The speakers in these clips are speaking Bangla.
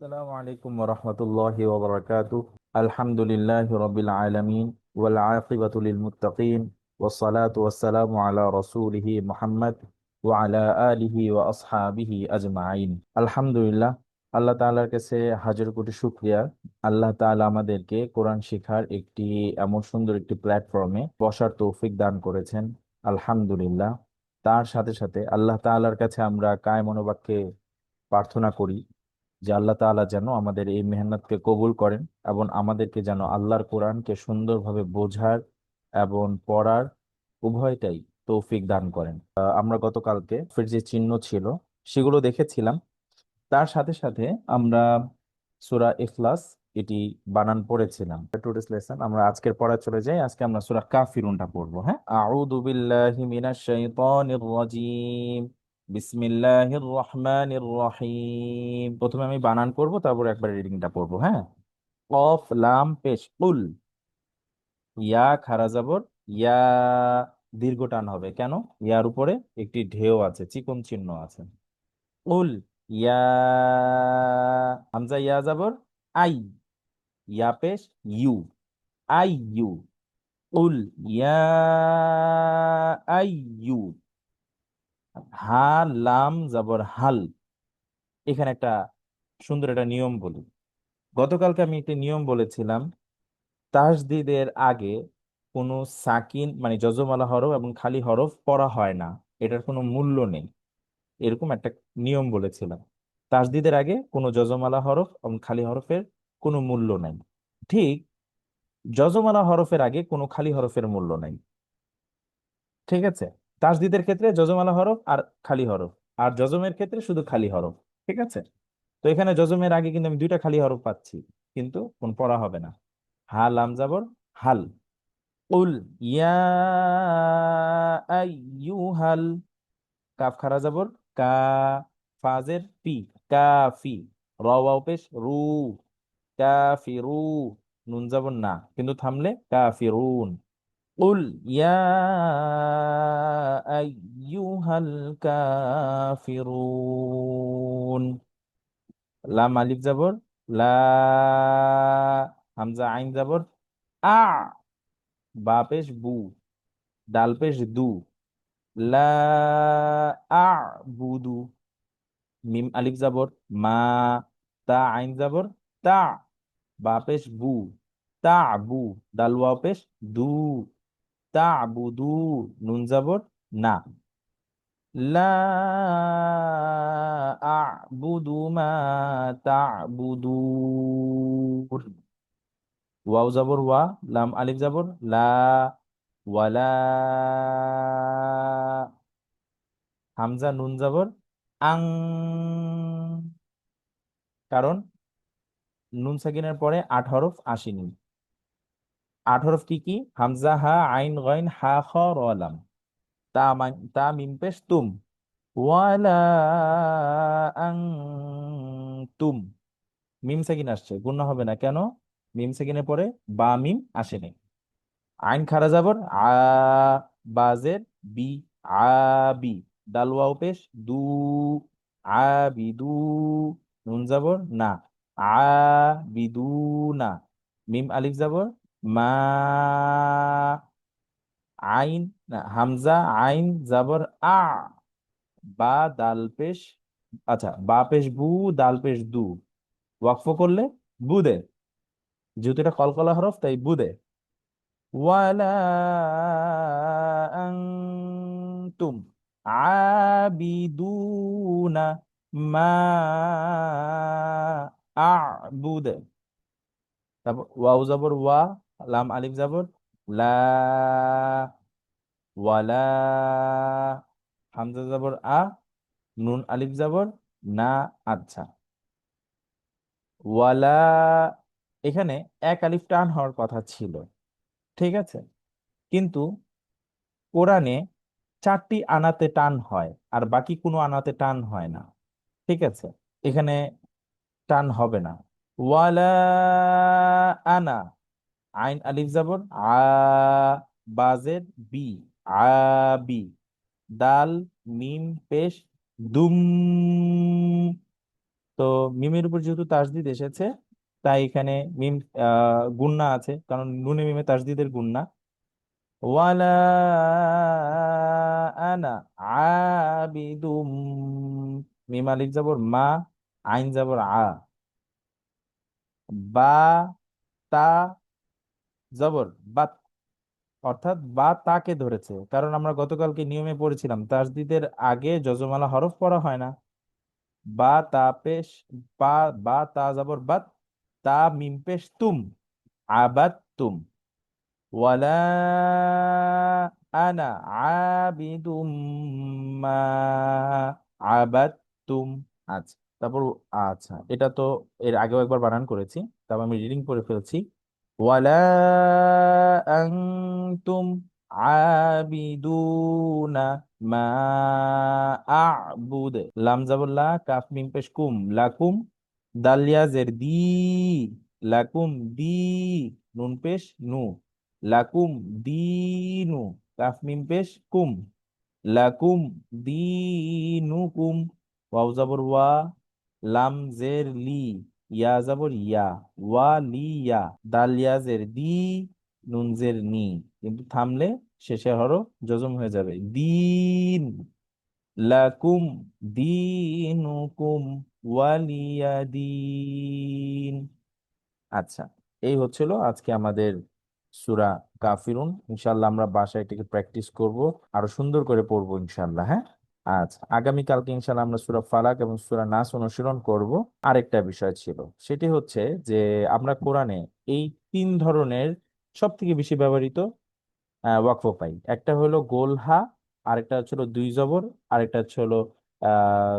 السلام عليكم ورحمة الله وبركاته. الحمد لله رب العالمين والعاقبة للمتقين والصلاة والسلام على رسوله محمد وعلى آله وأصحابه أجمعين. الحمد لله। আল্লাহ তাআলার কাছে হাজার কোটি শুকরিয়া। আল্লাহ তাআলা আমাদেরকে কোরআন শিখার এমন সুন্দর একটি প্ল্যাটফর্মে বসার তৌফিক দান করেছেন। আলহামদুলিল্লাহ। তার সাথে সাথে আল্লাহ তাআলার কাছে আমরা কায় মনোবাক্যে প্রার্থনা করি যে আল্লাহ তাআলা যেন আমাদের এই মেহনতকে কবুল করেন এবং আমাদেরকে যেন আল্লাহর কোরআনকে সুন্দরভাবে বোঝার এবং পড়ার উভয়টাই তৌফিক দান করেন। আমরা গতকালকে ফির যে চিহ্ন ছিল সেগুলো দেখেছিলাম। তার সাথে সাথে আমরা সূরা ইখলাস এটি বানান পড়েছিলাম। টুডেস লেসন আমরা আজকের পড়া চলে যাই। আজকে আমরা সূরা কাফিরুনটা পড়বো। হ্যাঁ, আউযু বিল্লাহি মিনাশ শাইতানির রাজীম, বিসমিল্লাহির রহমানির রহিম। প্রথমে আমি বানান করব, তারপর একবার রিডিংটা পড়বো। হ্যাঁ, কফ লাম পেশ কুল, ইয়া খারা যাবর ইয়া, দীর্ঘ টান হবে কেন? ইয়ার উপরে একটি ঢেউ আছে, চিকন চিহ্ন আছে। উল, ইয়া, হামজা ইয়া যাবর আই, ইয়া পেশ ইউ, আই ইউ। উল, ইয়া আই ইউ। হা লাম যাবর হাল। এখানে একটা সুন্দর একটা নিয়ম বলি। গতকালকে আমি একটি নিয়ম বলেছিলাম, তাসদিদের আগে কোনো সাকিন মানে যজমালা হরফ এবং খালি হরফ পড়া হয় না, এটার কোনো মূল্য নেই, এরকম একটা নিয়ম বলেছিলাম। তাসদিদের আগে কোনো যজমালা হরফ এবং খালি হরফের কোনো মূল্য নাই। ঠিক যজমালা হরফের আগে কোনো খালি হরফের মূল্য নাই। ঠিক আছে, তাসদিদের ক্ষেত্রে যজমালা হরফ আর খালি হরফ, আর যজমের ক্ষেত্রে শুধু খালি হরফ। ঠিক আছে, তো এখানে যজমের আগে কিন্তু আমি দুইটা খালি হরফ পাচ্ছি, কিন্তু কোন পড়া হবে না। হা লাম যাবর হাল। উল, ইয়া আইয়ুহাল, কাফ খারা যাবর কা, ফাজের পি, কাফি। র ওয়াও পেশ রু, কাফিরু। নুন যাবর না, কিন্তু থামলে কাফিরুন। উল, ইয়া আইয়ুহাল কাফিরুন। লাম আলিফ যাবর লা, হামজা আইন যাবর আ, বা পেশ বু, ডাল পেশ দু, লা আ'বুদু। মিম আলিফ যাবর মা, তা আইন যাবর তা, বা পেশ বু, তা বু, দাল ওয়াও পেশ দু, তা বুদু। নুন যাবর না, লা আ'বুদু মা তা'বুদুন। ওয়াও যাবর ওয়া, লাম আলিফ যাবর লা, ওয়ালা। হামজা নুন যাবর আং, কারণ নুন সাকিনের পরে 8 হরফ আসেনি। 8 হরফ কি কি? হামজা হা আইন গইন হা খ র লাম। তা মিম পেশ তুম, ওয়ালা আং তুম। মিম সাকিন আসছে, গুণা হবে না কেন? মিম সাকিনের পরে বা মিম আসেনি। আইন খারা যাবর আ, বাজের বি, আবি। দাল ওয়াও পেশ দু, আবিদু। নুন যাবর না, আবিদু না। মিম আলিফ যাবর মা, আইন না, হামজা আইন যাবর আ, বা দাল পেশ, আচ্ছা বা পেশ বু, দাল পেশ দু। ওয়াকফ করলে বুদে, যেহেতু এটা কলকলা হরফ তাই বুদে। ওয়ালা আনতুম আবিদুনা মা আ'বুদ। তারপর ওয়াও যাবর ওয়া, লাম আলিফ যাবর লা, ওয়ালা। হামজা যাবর আ, নুন আলিফ যাবর না। আচ্ছা, ওয়ালা, এখানে এক আলিফ টান হওয়ার কথা ছিল। ঠিক আছে, কিন্তু কোরআনে 4টি আনাতে টান হয় আর বাকি কোনো আনাতে টান হয় না। ঠিক আছে, এখানে টান হবে না। ওয়ালা আনা, আইন আলিফ যাবর আ, বাজের বি, আবি। দাল মিম পেশ দুম, তো মিমের উপর যেহেতু তাসদিদ এসেছে, তাই এখানে মিম গুণনা আছে, কারণ নুনে মিমে তাসদিদের গুণনা। ওয়ালা আনা আবিদুম, মিম আলিফ জবর মা, আইন জবর বা, তা জবর বাত, অর্থাৎ বা তাকে ধরেছে। কারণ আমরা গতকালকে নিয়মে পড়েছিলাম তাসদিদের আগে যজমালা হরফ পড়া হয় না। বা তা পেশ, বা, বা তা জবর বাত, তা মিম পেশ তুম, আবাদ তুম। ওয়ালা আনা আবিদুম মা আবাদতুম। আচ্ছা, তারপর আচ্ছা, এটা তো এর আগেও একবার বানান করেছি, তারপর আমি রিডিং করে ফেলছি। ওয়ালা আনতুম আবিদুনা মা আ'বুদ, লাম জাবুল্লা, কাফ মিম পেশ কুম, লাকুম, দালিয়া জের দি, লাকুম দি, নুন পেশ নু, লাকুম দিনু, কাফ মিম পেশ কুম, লাকুম দিনুকুম। ওয়াও জাবর ওয়া, লাম জের লি, ইয়া জাবর ইয়া, ওয়া লি ইয়া, দাল ইয়া জের দি, নুন জের নি, কিন্তু থামলে শেষের হরফ জজম হয়ে যাবে। দিন, লাকুম দিনুকুম ওয়ালিয়া দিন। আচ্ছা, এই হচ্ছিল আজকে আমাদের সূরা কাফিরুন। ইনশাল্লাহ আমরা বাসায় এটাকে প্র্যাকটিস করব, আরো সুন্দর করে পড়বো ইনশাল্লাহ। হ্যাঁ, আচ্ছা, আগামী কালকে ইনশাল্লাহ আমরা সূরা ফালাক এবং সূরা নাস অনুশীলন করব। আরেকটা বিষয় ছিল, সেটি হচ্ছে যে আমরা কোরআনে এই তিন ধরনের সব থেকে বেশি ব্যবহৃত ওয়াকফ পাই। একটা হলো গোলহা, আরেকটা হচ্ছিল দুই জবর, আরেকটা হচ্ছে হলো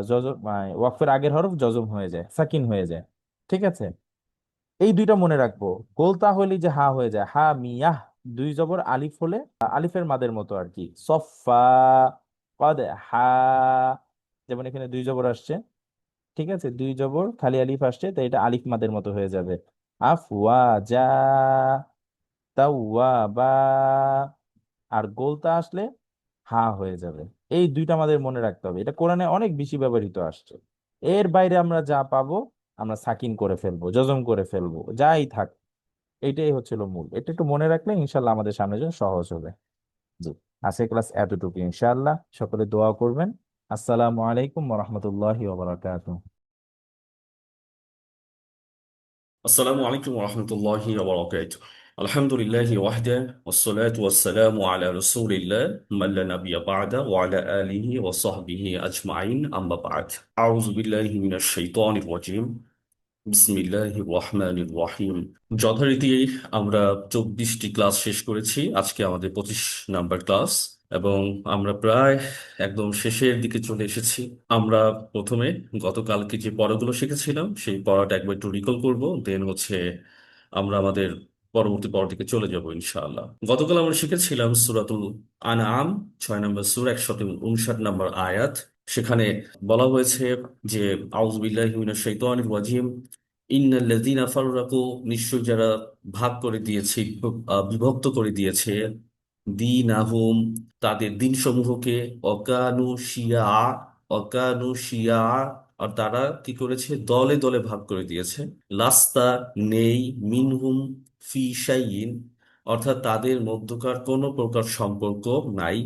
জজম, ওয়াকফের আগের হরফ জজম হয়ে যায়, সাকিন হয়ে যায়। ঠিক আছে, এই দুইটা মনে রাখবো। গোলতা হলে যে হা হয়ে যায়, হা মিয়াহ। দুই জবর আলিফ হলে আলিফের মাদের মতো আর কি, সফা, কদ, হা, যেমন এখানে দুই জবর আসছে, ঠিক আছে, দুই জবর খালি আলিফ আসছে, তাই এটা আলিফ মাদের মতো হয়ে যাবে। আফওয়াজা, তাওয়াবা। আর গোলতা আসলে হা হয়ে যাবে। এই দুইটা আমাদের মনে রাখতে হবে, এটা কোরআনে অনেক বেশি ব্যবহৃত আসছে। এর বাইরে আমরা যা পাবো আমরা সাকিন করে ফেলবো, জজম করে ফেলবো, যাই থাক। এইটাই হচ্ছিল মূল, এটা একটু মনে রাখলে ইনশাল্লাহ আমাদের সামনে জন্য সহজ হবে। জি, আজকের ক্লাস এতটুকু। ইনশাআল্লাহ সকলে দোয়া করবেন। আসসালামু আলাইকুম ওয়া রাহমাতুল্লাহি ওয়া বারাকাতুহু। السلام عليكم ورحمة الله وبركاته. الحمد لله وحده والصلاة والسلام على رسول الله من لا نبي بعده وعلى آله وصحبه أجمعين أما بعد. أعوذ بالله من الشيطان الرجيم. বিসমিল্লাহির রহমানির রহিম। যথারীতি আমরা 24টি ক্লাস শেষ করেছি, আজকে আমাদের 25 নাম্বার ক্লাস, এবং আমরা প্রায় একদম শেষের দিকে চলে এসেছি। আমরা প্রথমে গতকালকে যে পড়াগুলো শিখেছিলাম সেই পড়াটা একবার একটু রিকল করব, দেন হচ্ছে আমরা আমাদের পরবর্তী পড়ার দিকে চলে যাব ইনশাআল্লাহ। গতকাল আমরা শিখেছিলাম সূরাতুল আনআম, 6 নম্বর সূরা, 159 নম্বর আয়াত। সেখানে বলা হয়েছে যে আউযু বিল্লাহি মিনাশ শাইতানির রাজিম, ইন্নাল্লাযীনা ফাররাকু, নিশ্চয় যারা ভাগ করে দিয়েছে, বিভক্ত করে দিয়েছে, দীনাহুম, তাদের দিন সমূহকে, অকানু শিয়া, অকানু শিয়া, আর তারা কি করেছে, দলে দলে ভাগ করে দিয়েছে। লাস্তা, নেই, মিনহুম ফি শাইইন, অর্থাৎ তাদের মধ্যকার কোনো প্রকার সম্পর্ক নাই।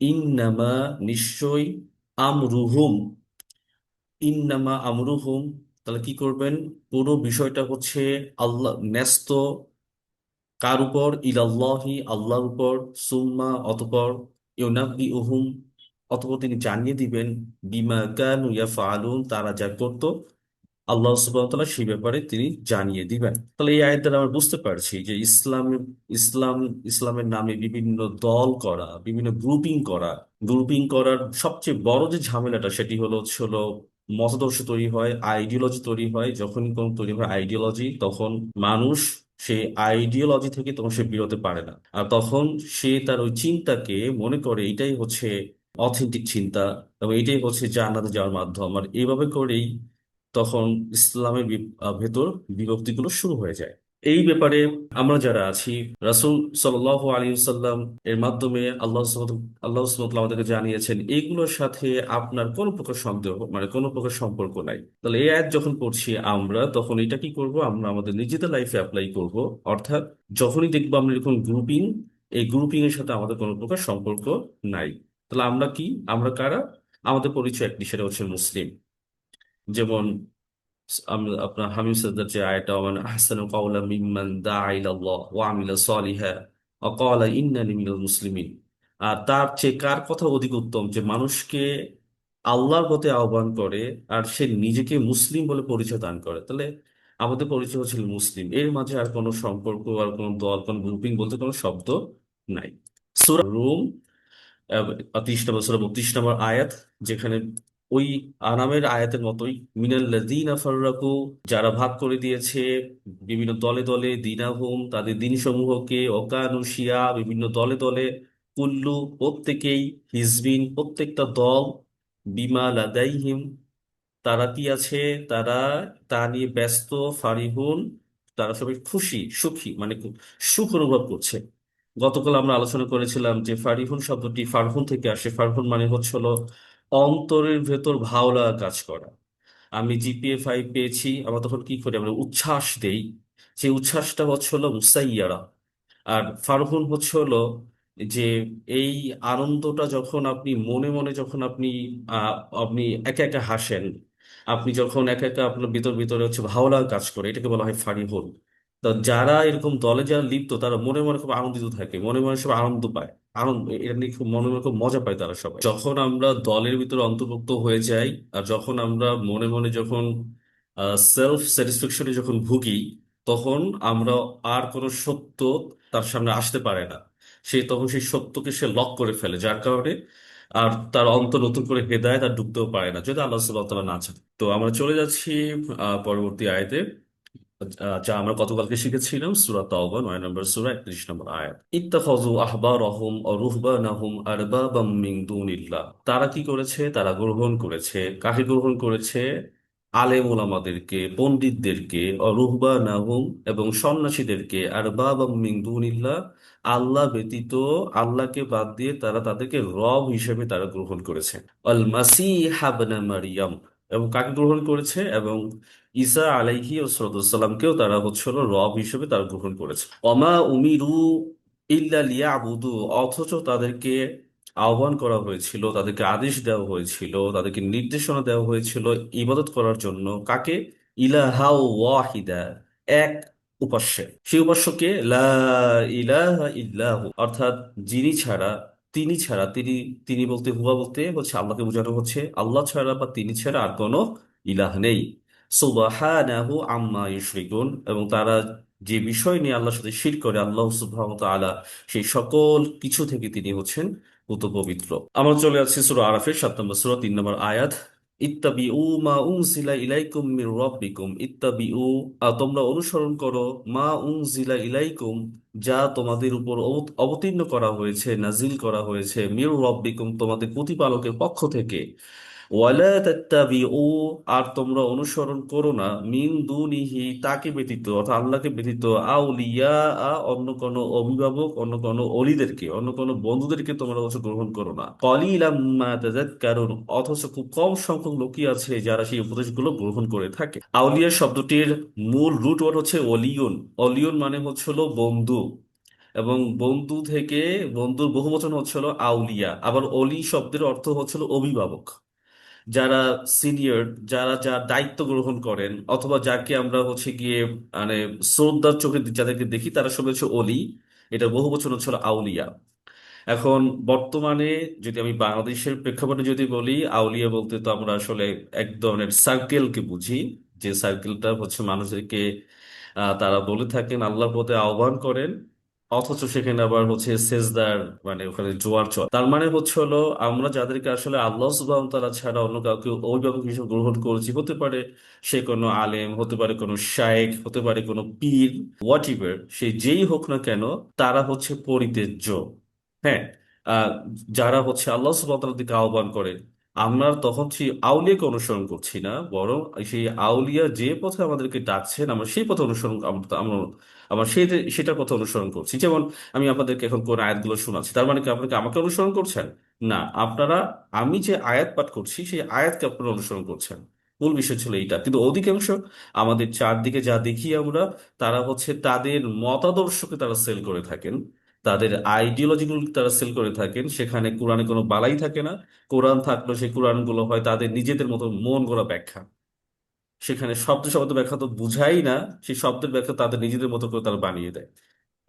ইন্নামা, নিশ্চয়, আমরুহুম, ইন্নামা আমরুহুম, তাহলে কি করবেন, পুরো বিষয়টা হচ্ছে আল্লাহ ন্যস্ত কার উপর, ইলাল্লাহি, আল্লাহর উপর, সুম্মা, অতঃপর, ইউনাব্বিউহুম, অতঃপর তিনি জানিয়ে দিবেন, বিমা কানু ইয়াফআলুন, তারা যা করত, আল্লাহ সুবহানাহু ওয়া তাআলা সেই ব্যাপারে তিনি জানিয়ে দিবেন। তাহলে এই আয়াত দ্বারা আমরা বুঝতে পারছি যে ইসলাম ইসলামের নামে বিভিন্ন দল করা, বিভিন্ন গ্রুপিং করার সবচেয়ে বড় যে ঝামেলাটা, সেটি হলো মতাদর্শ তৈরি হয়, আইডিওলজি তৈরি হয়। যখন কোন তৈরি হয় আইডিওলজি, তখন মানুষ সেই আইডিওলজি থেকে তখন সে বেরোতে পারে না। আর তখন সে তার ওই চিন্তাকে মনে করে এটাই হচ্ছে অথেন্টিক চিন্তা, এবং এটাই হচ্ছে জান্নাতে যাওয়ার মাধ্যম। আর এইভাবে করেই তখন ইসলামের ভেতর বিভক্তিগুলো শুরু হয়ে যায়। এই ব্যাপারে আমরা যারা আছি, রাসূল সাল্লাল্লাহু আলাইহি ওয়াসাল্লাম এর মাধ্যমে আল্লাহ সুবহানাহু ওয়া তাআলা আমাদেরকে জানিয়েছেন এগুলোর সাথে আপনার কোনো প্রকার সন্দেহ মানে কোনো প্রকার সম্পর্ক নাই। তাহলে এই আয়াত যখন পড়ছি আমরা, তখন এটা কি করব, আমরা আমাদের নিজেদের লাইফে অ্যাপ্লাই করব। অর্থাৎ যখনই দেখবো আমরা এরকম গ্রুপিং, এই গ্রুপিং এর সাথে আমাদের কোনো প্রকার সম্পর্ক নাই। তাহলে আমরা কি, আমরা কারা? আমাদের পরিচয় একটি, সেটা হচ্ছে মুসলিম। যেমন আমরা আপনার হামিদ সাদ্দার যে আয়টা, মানে আহসানু কাওলা মিম্মান দাআ ইলাল্লাহ ওয়া আমিলা সলিহা ওয়া ক্বালা ইন্নানি মিনাল মুসলিমিন। আর তার চেয়ে কার কথা অধিক উত্তম, যে মানুষকে আল্লাহর পথে আহ্বান করে আর সে নিজেকে মুসলিম বলে পরিচয় দান করে। তাহলে আমাদের পরিচয় হচ্ছে মুসলিম, এর মাঝে আর কোনো সম্পর্ক আর কোনো দল কোনো গ্রুপিং বলতে কোনো শব্দ নাই। সূরা রুম 30 নম্বর সূরা 32 নম্বর আয়াত, যেখানে ওই আনামের আয়াতের মতোই, মিনাল্লাযীনা ফাররাকু, যারা ভাগ করে দিয়েছে বিভিন্ন দলে দলে, দিনাহুম, তাদের দিন সমূহকে, ওয়াকানু শিয়া, বিভিন্ন দলে দলে, কুল্লু, প্রত্যেকেই, হিজবিন, প্রত্যেকটা দল, বিমা লাদাইহিম, তারা কি আছে, তারা তা নিয়ে ব্যস্ত, ফারিহুন, তারা সবাই খুশি সুখী, মানে খুব সুখ অনুভব করছে। গতকাল আমরা আলোচনা করেছিলাম যে ফারিহুন শব্দটি ফারহুন থেকে আসে। ফারহুন মানে হচ্ছে হলো অন্তরের ভেতর ভালো লাগা কাজ করা। আমি জিপিএ 5 পেয়েছি, আমরা তখন কি করি, আমরা উচ্ছ্বাস দেই। সেই উচ্ছ্বাসটা হচ্ছে হলো মুসাইয়ারা। আর ফারহুন হচ্ছে হলো যে এই আনন্দটা যখন আপনি মনে মনে, যখন আপনি আহ, আপনি একা একা হাসেন, আপনি যখন একা একা আপনার ভিতর ভিতরে হচ্ছে ভালো লাগা কাজ করে, এটাকে বলা হয় ফারিহুন। তো যারা এরকম দলে যারা লিপ্ত, তারা মনে মনে খুব আনন্দিত থাকে, মনে মনে সব আনন্দ পায়, আনন্দ এটা নিয়ে খুব মনে মনে খুব মজা পায় তারা সবাই। যখন আমরা দলের ভিতরে অন্তর্ভুক্ত হয়ে যাই, আর যখন আমরা মনে মনে যখন সেলফ স্যাটিসফ্যাকশনে যখন ভুগি, তখন আমরা আর কোনো সত্য তার সামনে আসতে পারে না। সে তখন সেই সত্যকে সে লক করে ফেলে, যার কারণে আর তার অন্তর নতুন করে হেদায়েত আর ঢুকতেও পারে না, যদি আল্লাহ সুবহানাহু ওয়া তাআলা না চান। তো আমরা চলে যাচ্ছি পরবর্তী আয়াতে, যা আমরা গতকালকে শিখেছিলাম, সূরা তাওবা 9 নম্বর সূরা 31 নম্বর আয়াত। ইত্তাখাযু আহবারহুম ওয়া রুহবানাহুম আরবাবাম মিন দুনিল্লাহ, তারা কি করেছে, তারা গ্রহণ করেছে, কাকে গ্রহণ করেছে? আলেম ওলামাদেরকে, পণ্ডিতদেরকে, রুহবানাহুম, এবং সন্ন্যাসীদেরকে, আরবাবাম মিন দুনিল্লাহ, আল্লাহ ব্যতীত, আল্লাহকে বাদ দিয়ে তারা তাদেরকে রব হিসেবে তারা গ্রহণ করেছে। আল মাসিহ ইবনে মারিয়াম, এবং কাকে গ্রহণ করেছে? এবং ঈসা আলাইহি সালামকেও তারা হচ্ছে হলো রব হিসেবে তারা গ্রহণ করেছে। অমা উমিরু ইল্লা লিয়াবুদু, অথচ তাদেরকে আহ্বান করা হয়েছিল, তাদেরকে আদেশ দেওয়া হয়েছিল, তাদেরকে নির্দেশনা দেওয়া হয়েছিল ইবাদত করার জন্য। কাকে? ইলাহা ওয়াহিদা, এক উপাস্য। সেই উপাস্যকে লা ইলাহা ইল্লাহু, অর্থাৎ যিনি ছাড়া, তিনি ছাড়া, তিনি, তিনি বলতে হুয়া বলতে হচ্ছে আল্লাহকে বোঝানো হচ্ছে, আল্লাহ ছাড়া বা তিনি ছাড়া আর কোনো ইলাহ নেই। সুবহানাহু আম্মা ইউশরিকুন, এবং তারা যে বিষয় নিয়ে আল্লাহর সাথে শিরক করে, আল্লাহ সুবহানাহু ওয়া তাআলা সেই সকল কিছু থেকে তিনি হচ্ছেন পূত পবিত্র। আমরা চলে যাচ্ছি সূরা আরাফের 7 নম্বর সূরা 3 নম্বর আয়াত। ইত্তাবিউ মা উনজিলা ইলাইকুম মির রাব্বিকুম, ইত্তাবিউ, তোমরা অনুসরণ করো, মা উনজিলা ইলাইকুম, যা তোমাদের উপর অবতীর্ণ করা হয়েছে, নাজিল করা হয়েছে, মির রাব্বিকুম, তোমাদের প্রতিপালকের পক্ষ থেকে। ওয়ালা তাত্তাবিউ, আর তোমরা অনুসরণ করো না, মিন দুনিহি, তাকে ব্যতীত অর্থাৎ আল্লাহকে ব্যতীত, আউলিয়া, অন্য কোনো অভিভাবক, অন্য কোনো অলিদেরকে, অন্য কোনো বন্ধুদেরকে তোমরা অবশ্য গ্রহণ করো না। কলিলাম মা তাযাক্কারুন, অথচ খুব কম সংখ্যক লোকই আছে যারা সেই উপদেশগুলো গ্রহণ করে থাকে। আউলিয়া শব্দটির মূল রুট ওয়ার্ড হচ্ছে অলিয়ন। অলিয়ন মানে হচ্ছে হলো বন্ধু, এবং বন্ধু থেকে বন্ধুর বহুবচন হচ্ছে হলো আউলিয়া। আবার অলি শব্দের অর্থ হচ্ছে হলো অভিভাবক, যারা সিনিয়র, যারা যার দায়িত্ব গ্রহণ করেন, অথবা যাকে আমরা হচ্ছে গিয়ে মানে শ্রদ্ধার চোখে যাদেরকে দেখি, তারা সবাই হচ্ছে অলি। এটা বহু বছর হচ্ছে হলো আউলিয়া। এখন বর্তমানে যদি আমি বাংলাদেশের প্রেক্ষাপটে যদি বলি, আউলিয়া বলতে তো আমরা আসলে এক ধরনের সার্কেলকে বুঝি, যে সার্কেলটা হচ্ছে মানুষদেরকে তারা বলে থাকেন আল্লাহর পথে আহ্বান করেন, অথচ সেখানে আবার হচ্ছে সেজদার, মানে ওখানে জোয়ার চল। তার মানে হচ্ছে হলো আমরা যাদেরকে আসলে আল্লাহ সুবহানাহু ওয়া তাআলা ছাড়া অন্য কাউকে অভিভাবক হিসেবে গ্রহণ করেছি, হতে পারে সে কোনো আলেম, হতে পারে কোনো শায়েখ, হতে পারে কোনো পীর, হোয়াট এভার, সে যেই হোক না কেন, তারা হচ্ছে পরিত্যাজ্য। হ্যাঁ, আহ, যারা হচ্ছে আল্লাহ সুবহানাহু ওয়া তাআলার দিকে আহ্বান করে, আমরা তখন সেই আউলিয়াকে অনুসরণ করছি না, বরং সেই আউলিয়া যে পথে আমাদেরকে ডাকছেন আমরা সেই পথে অনুসরণ আমরা আমরা সেটার পথে অনুসরণ করছি। যেমন আমি আপনাদেরকে এখন কোন আয়াতগুলো শোনাচ্ছি, তার মানে কি আপনাকে আমাকে অনুসরণ করছেন? না, আপনারা আমি যে আয়াত পাঠ করছি সেই আয়াতকে আপনারা অনুসরণ করছেন। মূল বিষয় ছিল এইটা। কিন্তু অধিকাংশ আমাদের চারদিকে যা দেখি আমরা, তারা হচ্ছে তাদের মতাদর্শকে তারা সেল করে থাকেন, তাদের আইডিওলজিগুলো তারা সেল করে থাকেন। সেখানে কোরআনে কোনো বালাই থাকে না। কোরআন থাকলেও সেই কোরআনগুলো হয় তাদের নিজেদের মতো মন গড়া ব্যাখ্যা। সেখানে শব্দ শব্দ ব্যাখ্যা তো বুঝাই না, সেই শব্দের ব্যাখ্যা তাদের নিজেদের মতো করে তারা বানিয়ে দেয়।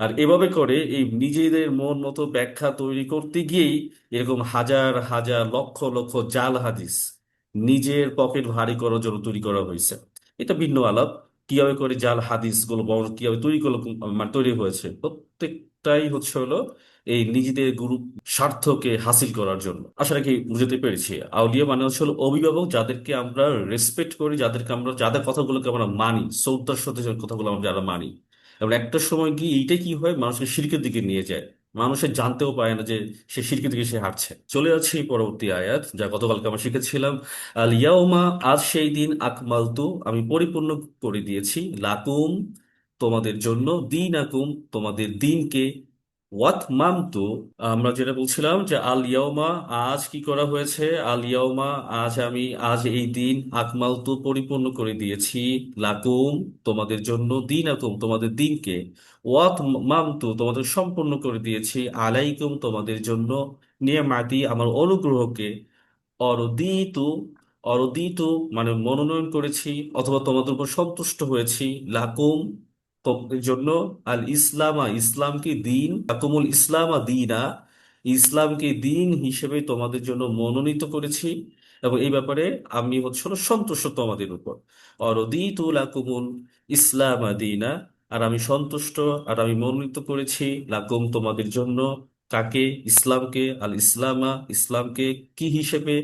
আর এভাবে করে এই নিজেদের মন মতো ব্যাখ্যা তৈরি করতে গিয়েই এরকম হাজার হাজার লক্ষ লক্ষ জাল হাদিস নিজের পকেট ভারী করার জন্য তৈরি করা হয়েছে। এটা ভিন্ন আলাপ। কিভাবে করে জাল হাদিস গুলো কিভাবে তৈরি করলো, মানে তৈরি হয়েছে, প্রত্যেকটাই হচ্ছে হলো এই নিজেদের গ্রুপ স্বার্থকে হাসিল করার জন্য। আসলে কি বুঝতে পেরেছি? আউলিয়া মানে হচ্ছে হলো অভিভাবক, যাদেরকে আমরা রেসপেক্ট করি, যাদেরকে আমরা যাদের কথাগুলোকে আমরা মানি, শ্রদ্ধার সাথে যে কথাগুলো আমরা যারা মানি। এবং একটা সময় গিয়ে এইটা কি হয়, মানুষকে শিরকের দিকে নিয়ে যায়। মানুষের জানতেও পারে না যে সে শিরকের দিকে সে হাঁটছে। চলে যাচ্ছে এই পরবর্তী আয়াত, যা গতকালকে আমরা শিখেছিলাম। আল ইয়াউমা, আজ সেই দিন, আকমালতু, আমি পরিপূর্ণ করে দিয়েছি, লাকুম, তোমাদের জন্য, দিন আকুম, তোমাদের দিনকে, ওয়াত মামতু, আমরা যেটা বলছিলাম যে আল ইয়াউমা, আজ কি করা হয়েছে, আল ইয়াউমা, আজ আমি, আজ এই দিন, আকমালতু, পরিপূর্ণ করে দিয়েছি, লাকুম, তোমাদের জন্য, দিন আকুম, তোমাদের দিনকে, ওয়াত মামতু, তোমাদের সম্পূর্ণ করে দিয়েছি, আলাইকুম, তোমাদের জন্য, নিয়ামাতি, আমার অনুগ্রহকে, অরদিতু, অরদিতু মানে মনোনয়ন করেছি, অথবা তোমাদের উপর সন্তুষ্ট হয়েছি, লাকুম, তোমাদের জন্য, আল ইসলামা, ইসলামকে দিন, লাকুমুল ইসলামা দিনা, ইসলামকে দিন হিসেবে তোমাদের জন্য মনোনীত করেছি। এবং এই ব্যাপারে আমি হচ্ছে হলো সন্তুষ্ট তোমাদের উপর। অরদিতু লাকুমুল ইসলামা দিনা, আর আমি সন্তুষ্ট, আর আমি মনোনীত করেছি, লাকুম, তোমাদের জন্য, কাকে? ইসলামকে, আল ইসলামা, ইসলামকে, কি হিসেবে?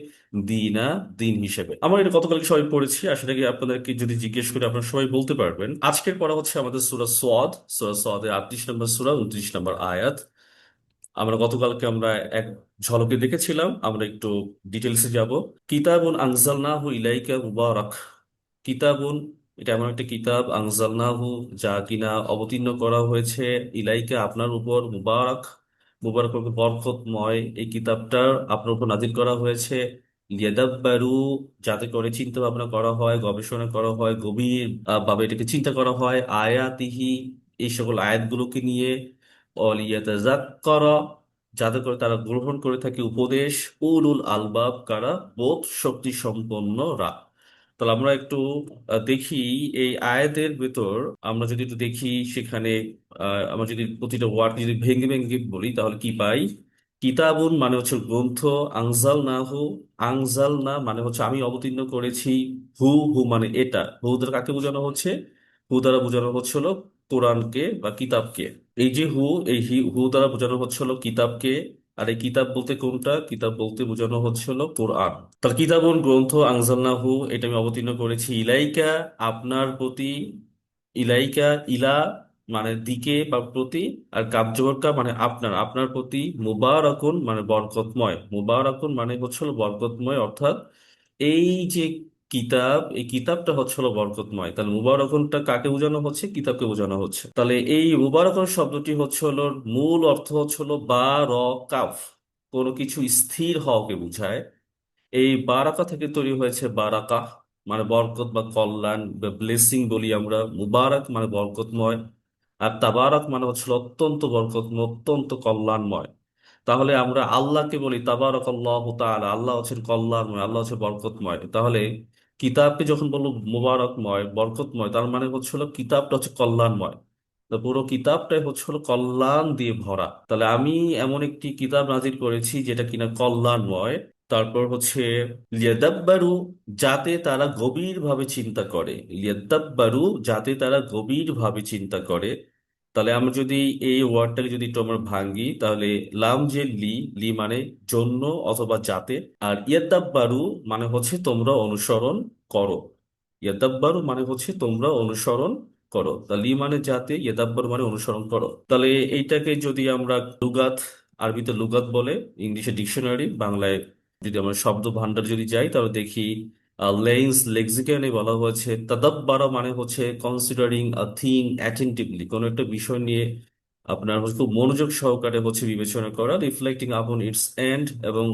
দিনা, দিন হিসেবে। আমরা এটা গতকালকে সবাই পড়েছি। আসলে কি আপনাদেরকে যদি জিজ্ঞেস করে আপনারা সবাই বলতে পারবেন। আজকের পড়া হচ্ছে আমাদের সূরা সওয়াদ। সূরা সওয়াদের 38 নম্বর সূরা, 29 নম্বর আয়াত। আমরা গতকালকে আমরা এক ঝলকে দেখেছিলাম, আমরা একটু ডিটেলসে যাব। কিতাবুন আনজালনাহু ইলাইকা মুবারাক, কিতাবুন, এটা এমন একটা কিতাব, আনজালনাহু, যা কিনা অবতীর্ণ করা হয়েছে, ইলাইকা, আপনার উপর, মুবারক, মুবারক অর্থ বরকতময়, এই কিতাবটা আপনার উপর নাজিল করা হয়েছে, লিয়াদাব্বারু, যাতে করে চিন্তা ভাবনা করা হয়, গবেষণা করা হয়, গভীর ভাবে এটাকে চিন্তা করা হয়, আয়াতিহি, এই সকল আয়াতগুলোকে নিয়ে, অলিয়াতাযাক্কারা, যাতে করে তারা গ্রহণ করে থাকে উপদেশ, উলুল আলবাব, কারা? বোধ শক্তি সম্পন্নরা। তাহলে আমরা একটু দেখি এই আয়াতের ভেতর। আমরা যদি একটু দেখি সেখানে, আমরা যদি প্রতিটা ওয়ার্ড যদি ভেঙে ভেঙে বলি তাহলে কি পাই? কিতাবুন মানে হচ্ছে গ্রন্থ, আনজাল না হু, আনজাল না মানে হচ্ছে আমি অবতীর্ণ করেছি, হু, হু মানে এটা, হু দ্বারা কাকে বোঝানো হচ্ছে? হু দ্বারা বোঝানো হচ্ছে হলো কোরআনকে বা কিতাবকে। এই যে হু, এই হু দ্বারা বোঝানো হচ্ছে হলো কিতাবকে। আর এই কিতাব বলতে কোনটা? কিতাব বলতে বোঝানো হচ্ছে হলো কোরআন। তাহলে কিতাবুন গ্রন্থ, আনজালনাহু এটা আমি অবতীর্ণ করেছি, ইলাইকা, আপনার প্রতি, ইলাইকা, ইলা মানে দিকে বা প্রতি, আর কাবজবরকা মানে আপনার, আপনার প্রতি, মুবারাকুন মানে বরকতময়, মুবারাকুন মানে হচ্ছে হলো বরকতময়, অর্থাৎ এই যে কিতাব, এই কিতাবটা হচ্ছে হলো বরকতময়। তাহলে মুবারাকুনটা কাকে বোঝানো হচ্ছে? কিতাবকে বোঝানো হচ্ছে। তাহলে এই মুবারাকুন শব্দটি হচ্ছে হলো, মূল অর্থ হচ্ছে হলো বা র কাফ, কোনো কিছু স্থির হওয়াকে বোঝায়। এই বারাকা থেকে তৈরি হয়েছে বারাকা, মানে বরকত বা কল্যাণ বা ব্লেসিং বলি আমরা। মুবারক মানে বরকতময়। আর তাবারক মানে হচ্ছে অত্যন্ত বরকতময়, অত্যন্ত কল্যাণময়। তাহলে আমরা আল্লাহকে বলি তাবারক আল্লাহ তাআলা, আল্লাহ হচ্ছেন কল্যাণময়, আল্লাহ হচ্ছে বরকতময়। তাহলে কিতাবকে যখন বলবো মুবারকময়, বরকতময়, তার মানে হচ্ছে হলো কিতাবটা হচ্ছে কল্যাণময়। তো পুরো কিতাবটাই হচ্ছে হলো কল্যাণ দিয়ে ভরা। তাহলে আমি এমন একটি কিতাব নাজিল করেছি যেটা কিনা কল্যাণময়। তারপর হচ্ছে লিয়াদাব্বারু, যাতে তারা গভীরভাবে চিন্তা করে, লিয়াদাব্বারু যাতে তারা গভীরভাবে চিন্তা করে। তাহলে আমরা যদি এই ওয়ার্ডটাকে যদি একটু আমরা ভাঙি, তাহলে লাম যে লি, লি মানে জন্য অথবা যাতে, আর ইয়াদাব্বারু মানে হচ্ছে তোমরা অনুসরণ করো, ইয়াদাব্বারু মানে হচ্ছে তোমরা অনুসরণ করো। তা লি মানে যাতে, ইয়াদাব্বারু মানে অনুসরণ করো। তাহলে এইটাকে যদি আমরা লুগাত, আরবিতে লুগাত বলে, ইংলিশে ডিকশনারি, বাংলায় যদি আমরা শব্দ ভান্ডার যদি যাই তাহলে দেখি লেন্স লেক্সিকনে বলা হয়েছে তাদাব্বারা মানে হচ্ছে কনসিডারিং আ থিং অ্যাটেন্টিভলি, কোনো একটা বিষয় নিয়ে আপনার হচ্ছে খুব মনোযোগ সহকারে হচ্ছে বিবেচনা করা, রিফ্লেক্টিং আপন ইটস এন্ড, এবং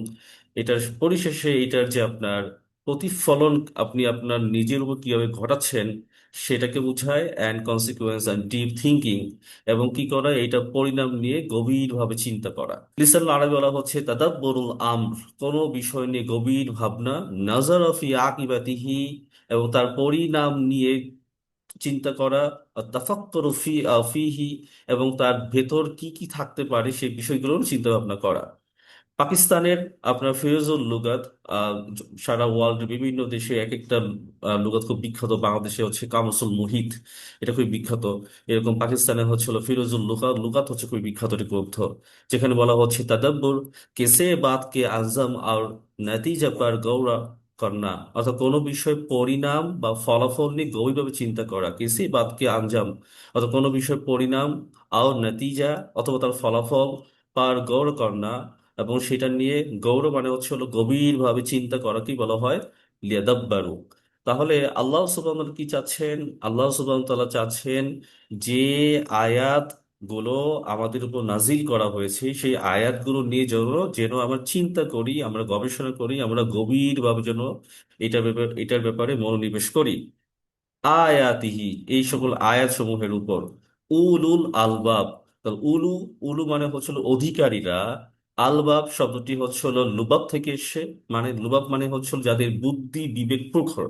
এটার পরিশেষে এটার যে আপনার প্রতিফলন আপনি আপনার নিজের উপর কিভাবে ঘটাচ্ছেন সেটাকে বোঝায়, and consequence and deep thinking, এবং কি করা এটা পরিণাম নিয়ে গভীরভাবে চিন্তা করা। লিসান আরবি বলা হচ্ছে তাদাব্বুরুল আমর, কোনো বিষয় নিয়ে গভীর ভাবনা, নাজার ফি আকিবাতিহি, এবং তার পরিণাম নিয়ে চিন্তা করা, তাফাক্কুরু ফিহি, এবং তার ভেতর কি কি থাকতে পারে সেই বিষয়গুলো চিন্তা ভাবনা করা। পাকিস্তানের আপনার ফিরোজুল লুগাত, সারা ওয়ার্ল্ড বিভিন্ন দেশে এক একটা লুগাত খুব বিখ্যাত। বাংলাদেশে হচ্ছে কামসুল মুহিত, এটা খুব বিখ্যাত। এরকম পাকিস্তানে হচ্ছে হলো ফিরোজুল লুগাত লুগাত হচ্ছে খুব বিখ্যাত একটি গ্রন্থ, যেখানে বলা হচ্ছে তাদাব্বুর কেসে বাত কে আজম আর নতিজা পার গৌরা করনা, অর্থাৎ কোনো বিষয় পরিণাম বা ফলাফল নিয়ে গভীরভাবে চিন্তা করা। কেসে বাত কে আঞ্জাম অর্থাৎ কোনো বিষয় পরিণাম, আর নতিজা অথবা তার ফলাফল, পার গৌর করনা, এবং সেটা নিয়ে গৌরব মানে হচ্ছে হলো গভীরভাবে চিন্তা করা কি বলা হয়, লিয়াদাব্বারু। তাহলে আল্লাহ সুবহানাহু ওয়া তাআলা কি চাচ্ছেন? আল্লাহ সুবহানাহু ওয়া তাআলা চাচ্ছেন যে আয়াত গুলো আমাদের উপর নাজিল করা হয়েছে সেই আয়াতগুলো নিয়ে যেন যেন আমরা চিন্তা করি, আমরা গবেষণা করি, আমরা গভীরভাবে যেন এটার ব্যাপারে মনোনিবেশ করি। আয়াতিহি, এই সকল আয়াত সমূহের উপর। উলুল আলবাব, তাহলে উলু, উলু মানে হচ্ছিল অধিকারীরা। আলবাব শব্দটি হচ্ছিল লুবাব থেকে এসে, মানে লুবাব মানে হচ্ছিল যাদের বুদ্ধি বিবেক প্রখর,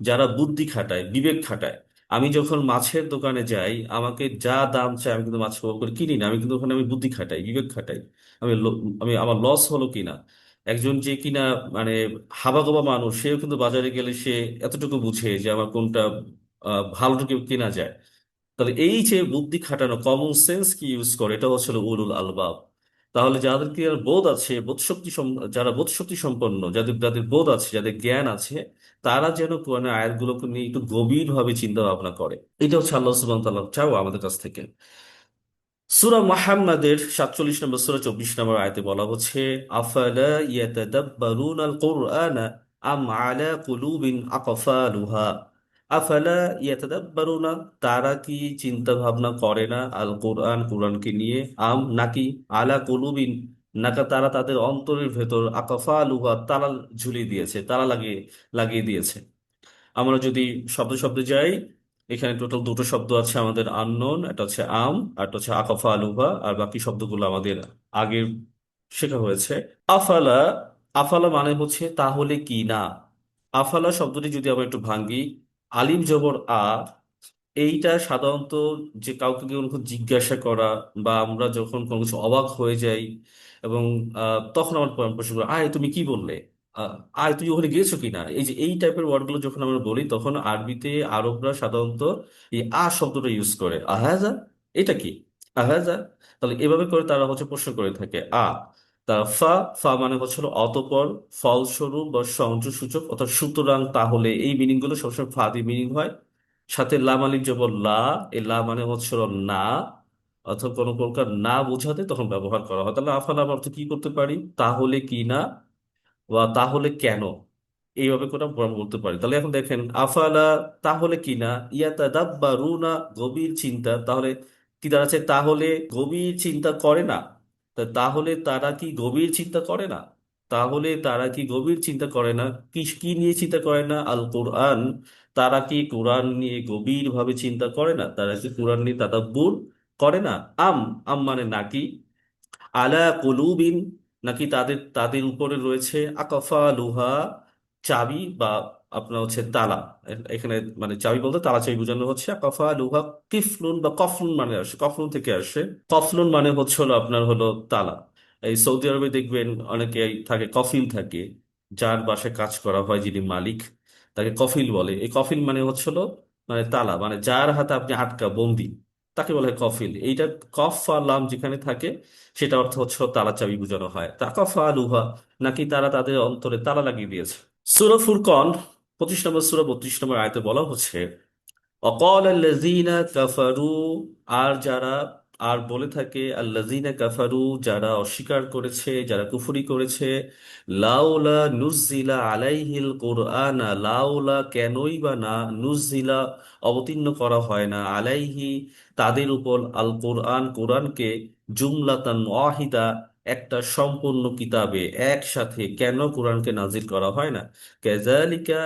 যারা বুদ্ধি খাটায়, বিবেক খাটায়। আমি যখন মাছের দোকানে যাই, আমাকে যা দাম চাই আমি কিন্তু মাছ কম করে কিনি না, আমি কিন্তু ওখানে আমি বুদ্ধি খাটাই, বিবেক খাটাই। আমি আমার লস হলো কিনা। একজন যে কিনা মানে হাবাগোবা মানুষ, সেও কিন্তু বাজারে গেলে সে এতটুকু বুঝে যে আমার কোনটা ভালোটুকু কেনা যায়। তাহলে এই যে বুদ্ধি খাটানো, কমন সেন্স কি ইউজ করে, এটা হচ্ছে হলো উলুল আলবাব। তাহলে যাদের কি আর বোধ আছে, যারা বোধ শক্তি সম্পন্ন, যাদের যাদের বোধ আছে, যাদের জ্ঞান আছে, তারা যেন কোরআনের আয়াতগুলোকে নিয়ে একটু গভীর ভাবে চিন্তা ভাবনা করে। এটা হচ্ছে আল্লাহ সুবহানাহু ওয়া তাআলা চাও আমাদের কাছ থেকে। সূরা মুহাম্মাদের 47 নম্বর সূরা 24 নম্বর আয়াতে বলা হচ্ছে আফালা ইয়াতাদাব্বারুনাল কুরআনা আম আলা কুলুবিন আকফালুহা। আফালা ইয়াতাদাব্বারুনা, তারা কি চিন্তা ভাবনা করে না আল কোরআন, কোরআনকে নিয়ে, আম নাকি, আলা কুলুবিন নাকা তারা তাদের অন্তরের ভেতর আকফালুহা তালা ঝুলিয়ে দিয়েছে, তালা লাগিয়ে লাগিয়ে দিয়েছে। আমরা যদি শব্দ শব্দে যাই, এখানে টোটাল দুটো শব্দ আছে আমাদের আননোন, একটা হচ্ছে আম আর একটা হচ্ছে আকাফা আলুহা, আর বাকি শব্দগুলো আমাদের আগে শেখা হয়েছে। আফালা, আফালা মানে হচ্ছে তাহলে কি না। আফালা শব্দটি যদি আমরা একটু ভাঙ্গি, আলিফ জবর আ, এইটা সাধারণত যে কাউকে কোনো কিছু জিজ্ঞাসা করা, বা আমরা যখন কোনো কিছু অবাক হয়ে যাই, এবং তখন আমার প্রশ্ন করি, আয় তুমি কি বললে, আহ, আয় তুই ওখানে গিয়েছো কিনা, এই যে এই টাইপের ওয়ার্ডগুলো যখন আমরা বলি, তখন আরবিতে আরবরা সাধারণত এই শব্দটা ইউজ করে, আহাজা, এটা কি, আহাজা। তাহলে এভাবে করে তারা হচ্ছে প্রশ্ন করে থাকে। তা ফা, ফা মানে হচ্ছে হলো অতঃপর, ফলস্বরূপ বা সংযোগসূচক, অর্থাৎ সুতরাং, তাহলে, এই মিনিং গুলো সবসময় ফা দিয়ে মিনিং হয়। সাথে লাম আলিফ জবর লা, এই লা মানে হচ্ছে হলো না, অথবা কোনো প্রকার না বোঝাতে তখন ব্যবহার করা হয়। তাহলে আফালা অর্থ কি করতে পারি, তাহলে কি না, বা তাহলে কেন, এইভাবে করে আমরা বলতে পারি। তাহলে এখন দেখেন আফালা, তাহলে কি না, ইয়াতাদাব্বারুনা গভীর চিন্তা, তাহলে কি দাঁড়াচ্ছে, তাহলে গভীর চিন্তা করে না। তাহলে তারা কি গভীর চিন্তা করে না, তাহলে তারা কি গভীর চিন্তা করে না, কি কি নিয়ে চিন্তা করে না, আল কোরআন, তারা কি কোরআন নিয়ে গভীর ভাবে চিন্তা করে না, তারা কি কোরআন নিয়ে তাদাব্বুর করে না। আম, আম মানে নাকি, আলা কুলুবিন নাকি তাদের তাদের উপরে রয়েছে আকাফা লুহা, চাবি বা আপনার হচ্ছে তালা। এখানে মানে চাবি বলতে তালা চাবি বোঝানো হচ্ছে। আকাফা লুহা কিফলুন বা কফলুন মানে আসে, কফলুন থেকে আসে। কফলুন মানে হচ্ছে হলো আপনার হলো তালা। এই সৌদি আরবে দেখবেন অনেকে থাকে, কফিল থাকে, যার বাসায় কাজ করা হয় যিনি মালিক, তাকে কফিল বলে। এই কফিল মানে হচ্ছে হলো মানে তালা, মানে যার হাতে আপনি আটকা বন্দি, তাকে বলা হয় কফিল। এইটা কফ আর লাম যেখানে থাকে, সেটা অর্থ হচ্ছে তালা চাবি বোঝানো হয়। তাকাফা আলুহা নাকি তারা তাদের অন্তরে তালা লাগিয়ে দিয়েছে। সূরা ফুরকন 25 নম্বর সূরা 32 নম্বর আয়াতে বলা হচ্ছে অকাল আল্লাযীনা কাফারু, আর যারা আর বলে থাকে আল্লাযীনা কাফারু, যারা অস্বীকার করেছে, যারা কুফরি করেছে, লাউলা নুজ্জিলা আলাইহিল কোরআনা, লাউলা কেনই বা না, নুজ্জিলা অবতীর্ণ করা হয় না, আলাইহি তাদের উপর, আল কোরআন কোরআনকে, জুমলাতান ওয়াহিদা একটা সম্পূর্ণ কিতাবে একসাথে কেন কোরআনকে নাজিল করা হয় না? কাযালিকা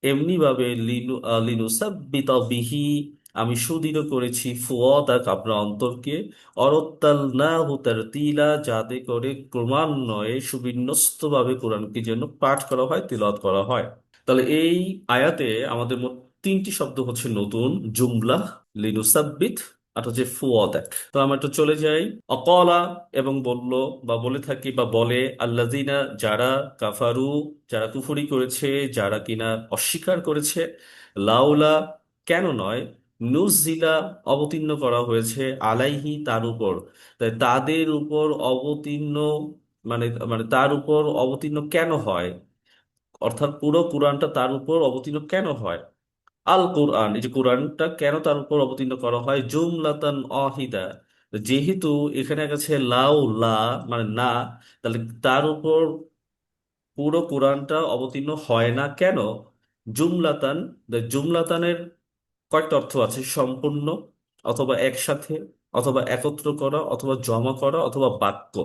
এমনি ভাবে লিনুসাব্বিতা বিহি আমি সুদৃঢ় করেছি ফুয়াদাক আপনার অন্তরকে, অরত্তালনাহু তারতিলা যাতে করে ক্রমান্বয়ে সুবিন্যস্ত ভাবে কোরআনকে যেন পাঠ করা হয়, তিলাওয়াত করা হয়। তাহলে এই আয়াতে আমাদের মোট তিনটি শব্দ হচ্ছে নতুন, জুমলা, লিনুসাব্বিত, আর হচ্ছে ফুয়াদাক। তো আমরা একটু চলে যাই। অকলা এবং বলল বা বলে থাকি বা বলে, আল্লাযিনা যারা, কাফারু যারা কুফরি করেছে, যারা কিনা অস্বীকার করেছে, লাউলা কেন নয়, নুজিলা অবতীর্ণ করা হয়েছে, আলাইহি তার উপর, তাই তাদের উপর অবতীর্ণ, মানে মানে তার উপর অবতীর্ণ কেন হয়, অর্থাৎ পুরো কোরআনটা তার উপর অবতীর্ণ কেন হয়। আল কোরআন, এই যে কোরআনটা কেন তার উপর অবতীর্ণ করা হয়, জুমলাতান অহিদা, যেহেতু এখানে গেছে লাউ লা, মানে না, তাহলে তার উপর পুরো কোরআনটা অবতীর্ণ হয় না কেন? জুমলাতান, জুমলাতানের কয়েকটা অর্থ আছে, সম্পূর্ণ, অথবা একসাথে, অথবা একত্র করা, অথবা জমা করা, অথবা বাক্য।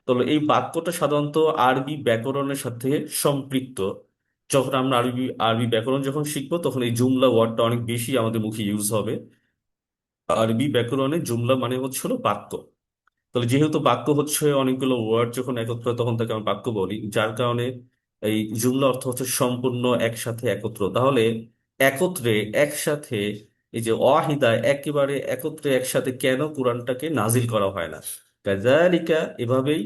তাহলে এই বাক্যটা সাধারণত আরবি ব্যাকরণের সাথে সম্পৃক্ত। যখন আমরা আরবি আরবি ব্যাকরণ যখন শিখবো, তখন এই জুমলা ওয়ার্ডটা অনেক বেশি আমাদের মুখে ইউজ হবে। আরবি ব্যাকরণে জুমলা মানে হচ্ছে হলো বাক্য। তাহলে যেহেতু বাক্য হচ্ছে অনেকগুলো ওয়ার্ড যখন একত্র, তখন তাকে আমরা বাক্য বলি, যার কারণে এই জুমলা অর্থ হচ্ছে সম্পূর্ণ, একসাথে, একত্র। তাহলে একত্রে, একসাথে, এই যে ওয়াহিদা একেবারে একত্রে একসাথে কেন কোরআনটাকে নাজিল করা হয় না? কাযালিকা এভাবেই,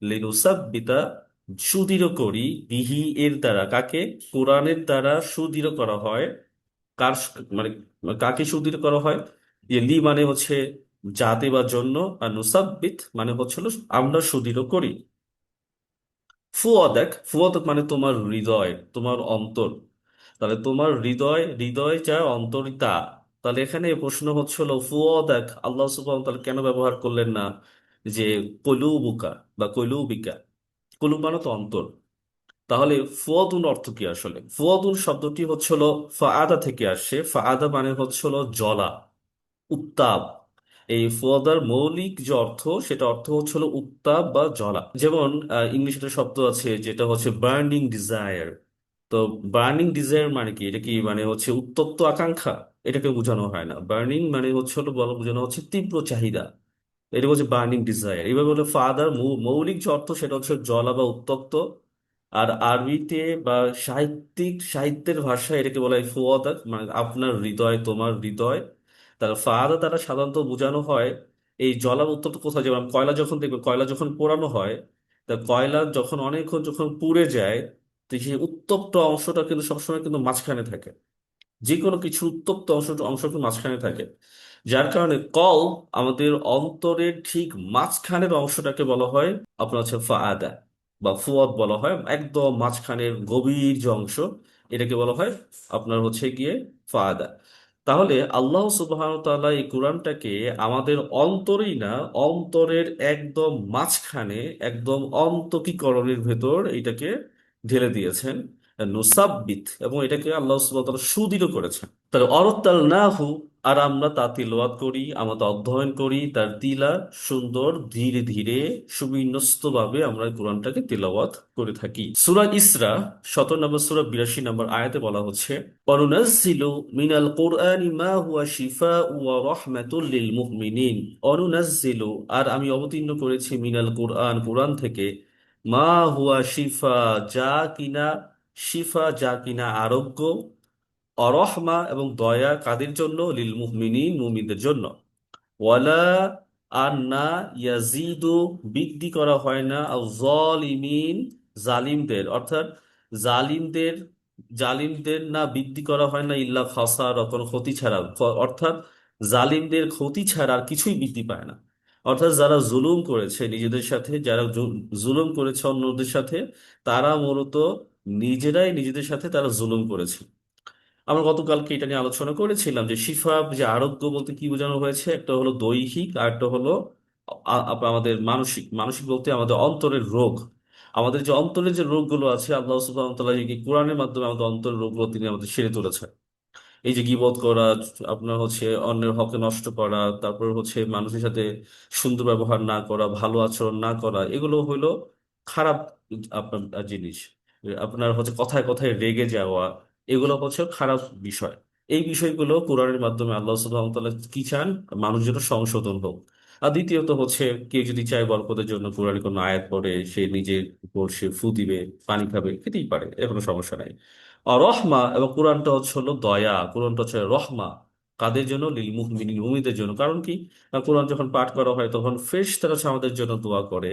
লিনুসাব্বিতা সুদৃঢ় করি, বিহি এর দ্বারা, কাকে? কোরআনের দ্বারা সুদৃঢ় করা হয়। কার মানে কাকে সুদৃঢ় করা হয়? যে লি মানে হচ্ছে যাতে বা জন্য, আর নুসাব্বিত মানে হচ্ছিল আমরা সুদৃঢ় করি। ফুয়াদাক, ফুয়াদাক মানে তোমার হৃদয়, তোমার অন্তর। তাহলে তোমার হৃদয়, হৃদয় যা অন্তর তা। তাহলে এখানে প্রশ্ন হচ্ছিল ফুয়াদাক আল্লাহ সুবহানাহু ওয়া তাআলা কেন ব্যবহার করলেন না যে কলুবুকা বা কলুবিকা? কলুব মানে তো অন্তর। তাহলে ফুয়াদুন অর্থ কি আসলে? ফুয়াদুন শব্দটি হচ্ছিল ফাআদা থেকে আসছে। ফাআদা মানে হচ্ছিল জ্বলা, উত্তাপ। এই ফুয়াদার মৌলিক যে অর্থ, সেটা অর্থ হচ্ছিল উত্তাপ বা জ্বলা। যেমন ইংলিশে একটা শব্দ আছে যেটা হচ্ছে বার্নিং ডিজায়ার। তো বার্নিং ডিজায়ার মানে কি? এটা কি মানে হচ্ছে উত্তপ্ত আকাঙ্ক্ষা? এটাকে বোঝানো হয় না। বার্নিং মানে হচ্ছে হলো বোঝানো হচ্ছে তীব্র চাহিদা। এটা হচ্ছে বার্নিং ডিজায়ার। এইভাবে বলে ফাদার মৌলিক যে অর্থ সেটা হচ্ছে জ্বলা বা উত্তপ্ত। আর আরবিতে বা সাহিত্যের ভাষায় এটাকে বলা হয় ফুয়াদা, মানে আপনার হৃদয়, তোমার হৃদয়। তার ফাদা দ্বারা সাধারণত বোঝানো হয় এই জ্বলা বা উত্তপ্ত কোথায়। যেমন কয়লা যখন দেখবে, কয়লা যখন পোড়ানো হয়, তা কয়লা যখন অনেকক্ষণ যখন পুড়ে যায়, তো সেই উত্তপ্ত অংশটা কিন্তু সবসময় কিন্তু মাঝখানে থাকে। যে কোনো কিছু উত্তপ্ত অংশ কিন্তু মাঝখানে থাকে। যার কারণে আমাদের অন্তরের ঠিক মাঝখানের অংশটাকে বলা হয় আপনার হচ্ছে ফাআদা বা ফুয়াদ বলা হয়। একদম মাঝখানের গভীর যে অংশ, এটাকে বলা হয় আপনার হচ্ছে গিয়ে ফাআদা। তাহলে আল্লাহ সুবহানাহু ওয়া তাআলা এই কোরআনটাকে আমাদের অন্তরেই না, অন্তরের একদম মাঝখানে, একদম অন্তঃকরণের ভেতর এটাকে ঢেলে দিয়েছেন, নুসাব্বিত, এবং এটাকে আল্লাহ সুবহানাহু ওয়া তাআলা সুদৃঢ় করেছেন। তাহলে অরতাল নাহু, আর আমরা তা তিলাওয়াত করি, আমরা তা অধ্যয়ন করি, তার তিলা সুন্দর, ধীরে ধীরে, সুবিন্যস্ত ভাবে আমরা কোরআনটাকে তিলাওয়াত করে থাকি। সূরা ইসরা 17 নম্বর সূরা 82 নম্বর আয়াতে বলা হচ্ছে, অনুনাজ্জিলু মিনাল কুরআনি মা হুয়া শিফাউ ওয়া রাহমাতুল লিল মুমিনিন। অনুনাজ্জিলু আর আমি অবতীর্ণ করেছি, মিনাল কুরআন কোরআন থেকে, মা হুয়া শিফা যা কিনা, শিফা যা কিনা আরোগ্য, অরহমা এবং দয়া কাদের জন্য? লিল মুমিনিন মুমিনদের জন্য। ওয়ালা আর না, ইয়াজিদু বৃদ্ধি করা হয় না, আল জালিমিন জালিমদের, অর্থাৎ জালিমদের, জালিমদের না বৃদ্ধি করা হয় না, ইল্লা খাসার কোনো ক্ষতি ছাড়া, অর্থাৎ জালিমদের ক্ষতি ছাড়া আর কিছুই বৃদ্ধি পায় না। অর্থাৎ যারা জুলুম করেছে নিজেদের সাথে, যারা জুলুম করেছে অন্যদের সাথে, তারা মূলত নিজেরাই নিজেদের সাথে তারা জুলুম করেছে। আমরা গতকালকে এটা নিয়ে আলোচনা করেছিলাম যে শিফা, যে আরোগ্য বলতে কি বোঝানো হয়েছে, একটা হলো দৈহিক আর একটা হলো আমাদের মানসিক। মানসিক বলতে আমাদের অন্তরের রোগ। আমাদের যে অন্তরের যে রোগগুলো আছে, আল্লাহ সুবহানাহু ওয়া তাআলা এই কোরআনের মাধ্যমে আমাদের অন্তরের রোগগুলো তিনি আমাদের সেরে তুলেছেন। এই যে গীবত করা, আপনার হচ্ছে অন্যের হকে নষ্ট করা, তারপর হচ্ছে মানুষের সাথে সুন্দর ব্যবহার না করা, ভালো আচরণ না করা, এগুলো হইলো খারাপ আপনার জিনিস। আপনার হচ্ছে কথায় কথায় রেগে যাওয়া, এগুলো হচ্ছে খারাপ বিষয়। এই বিষয়গুলো কোরআনের মাধ্যমে আল্লাহ সুবহানাহু ওয়া তাআলা কি চান? মানুষ যেন সংশোধন হোক। আর দ্বিতীয়ত হচ্ছে, কেউ যদি চায় বরকতের জন্য কোরআনে কোনো আয়াত পড়ে, সে নিজের উপর সে ফু দিবে, পানি খাবে, খেতেই পারে, এর কোনো সমস্যা নাই। আর রহমা, এবং কোরআনটা হচ্ছে হলো দয়া, কোরআনটা হচ্ছে রহমা। কাদের জন্য? লিল মুমিনিন, মুমিনদের জন্য। কারণ কি? কোরআন যখন পাঠ করা হয় তখন ফেরেশতারা হচ্ছে আমাদের জন্য দোয়া করে,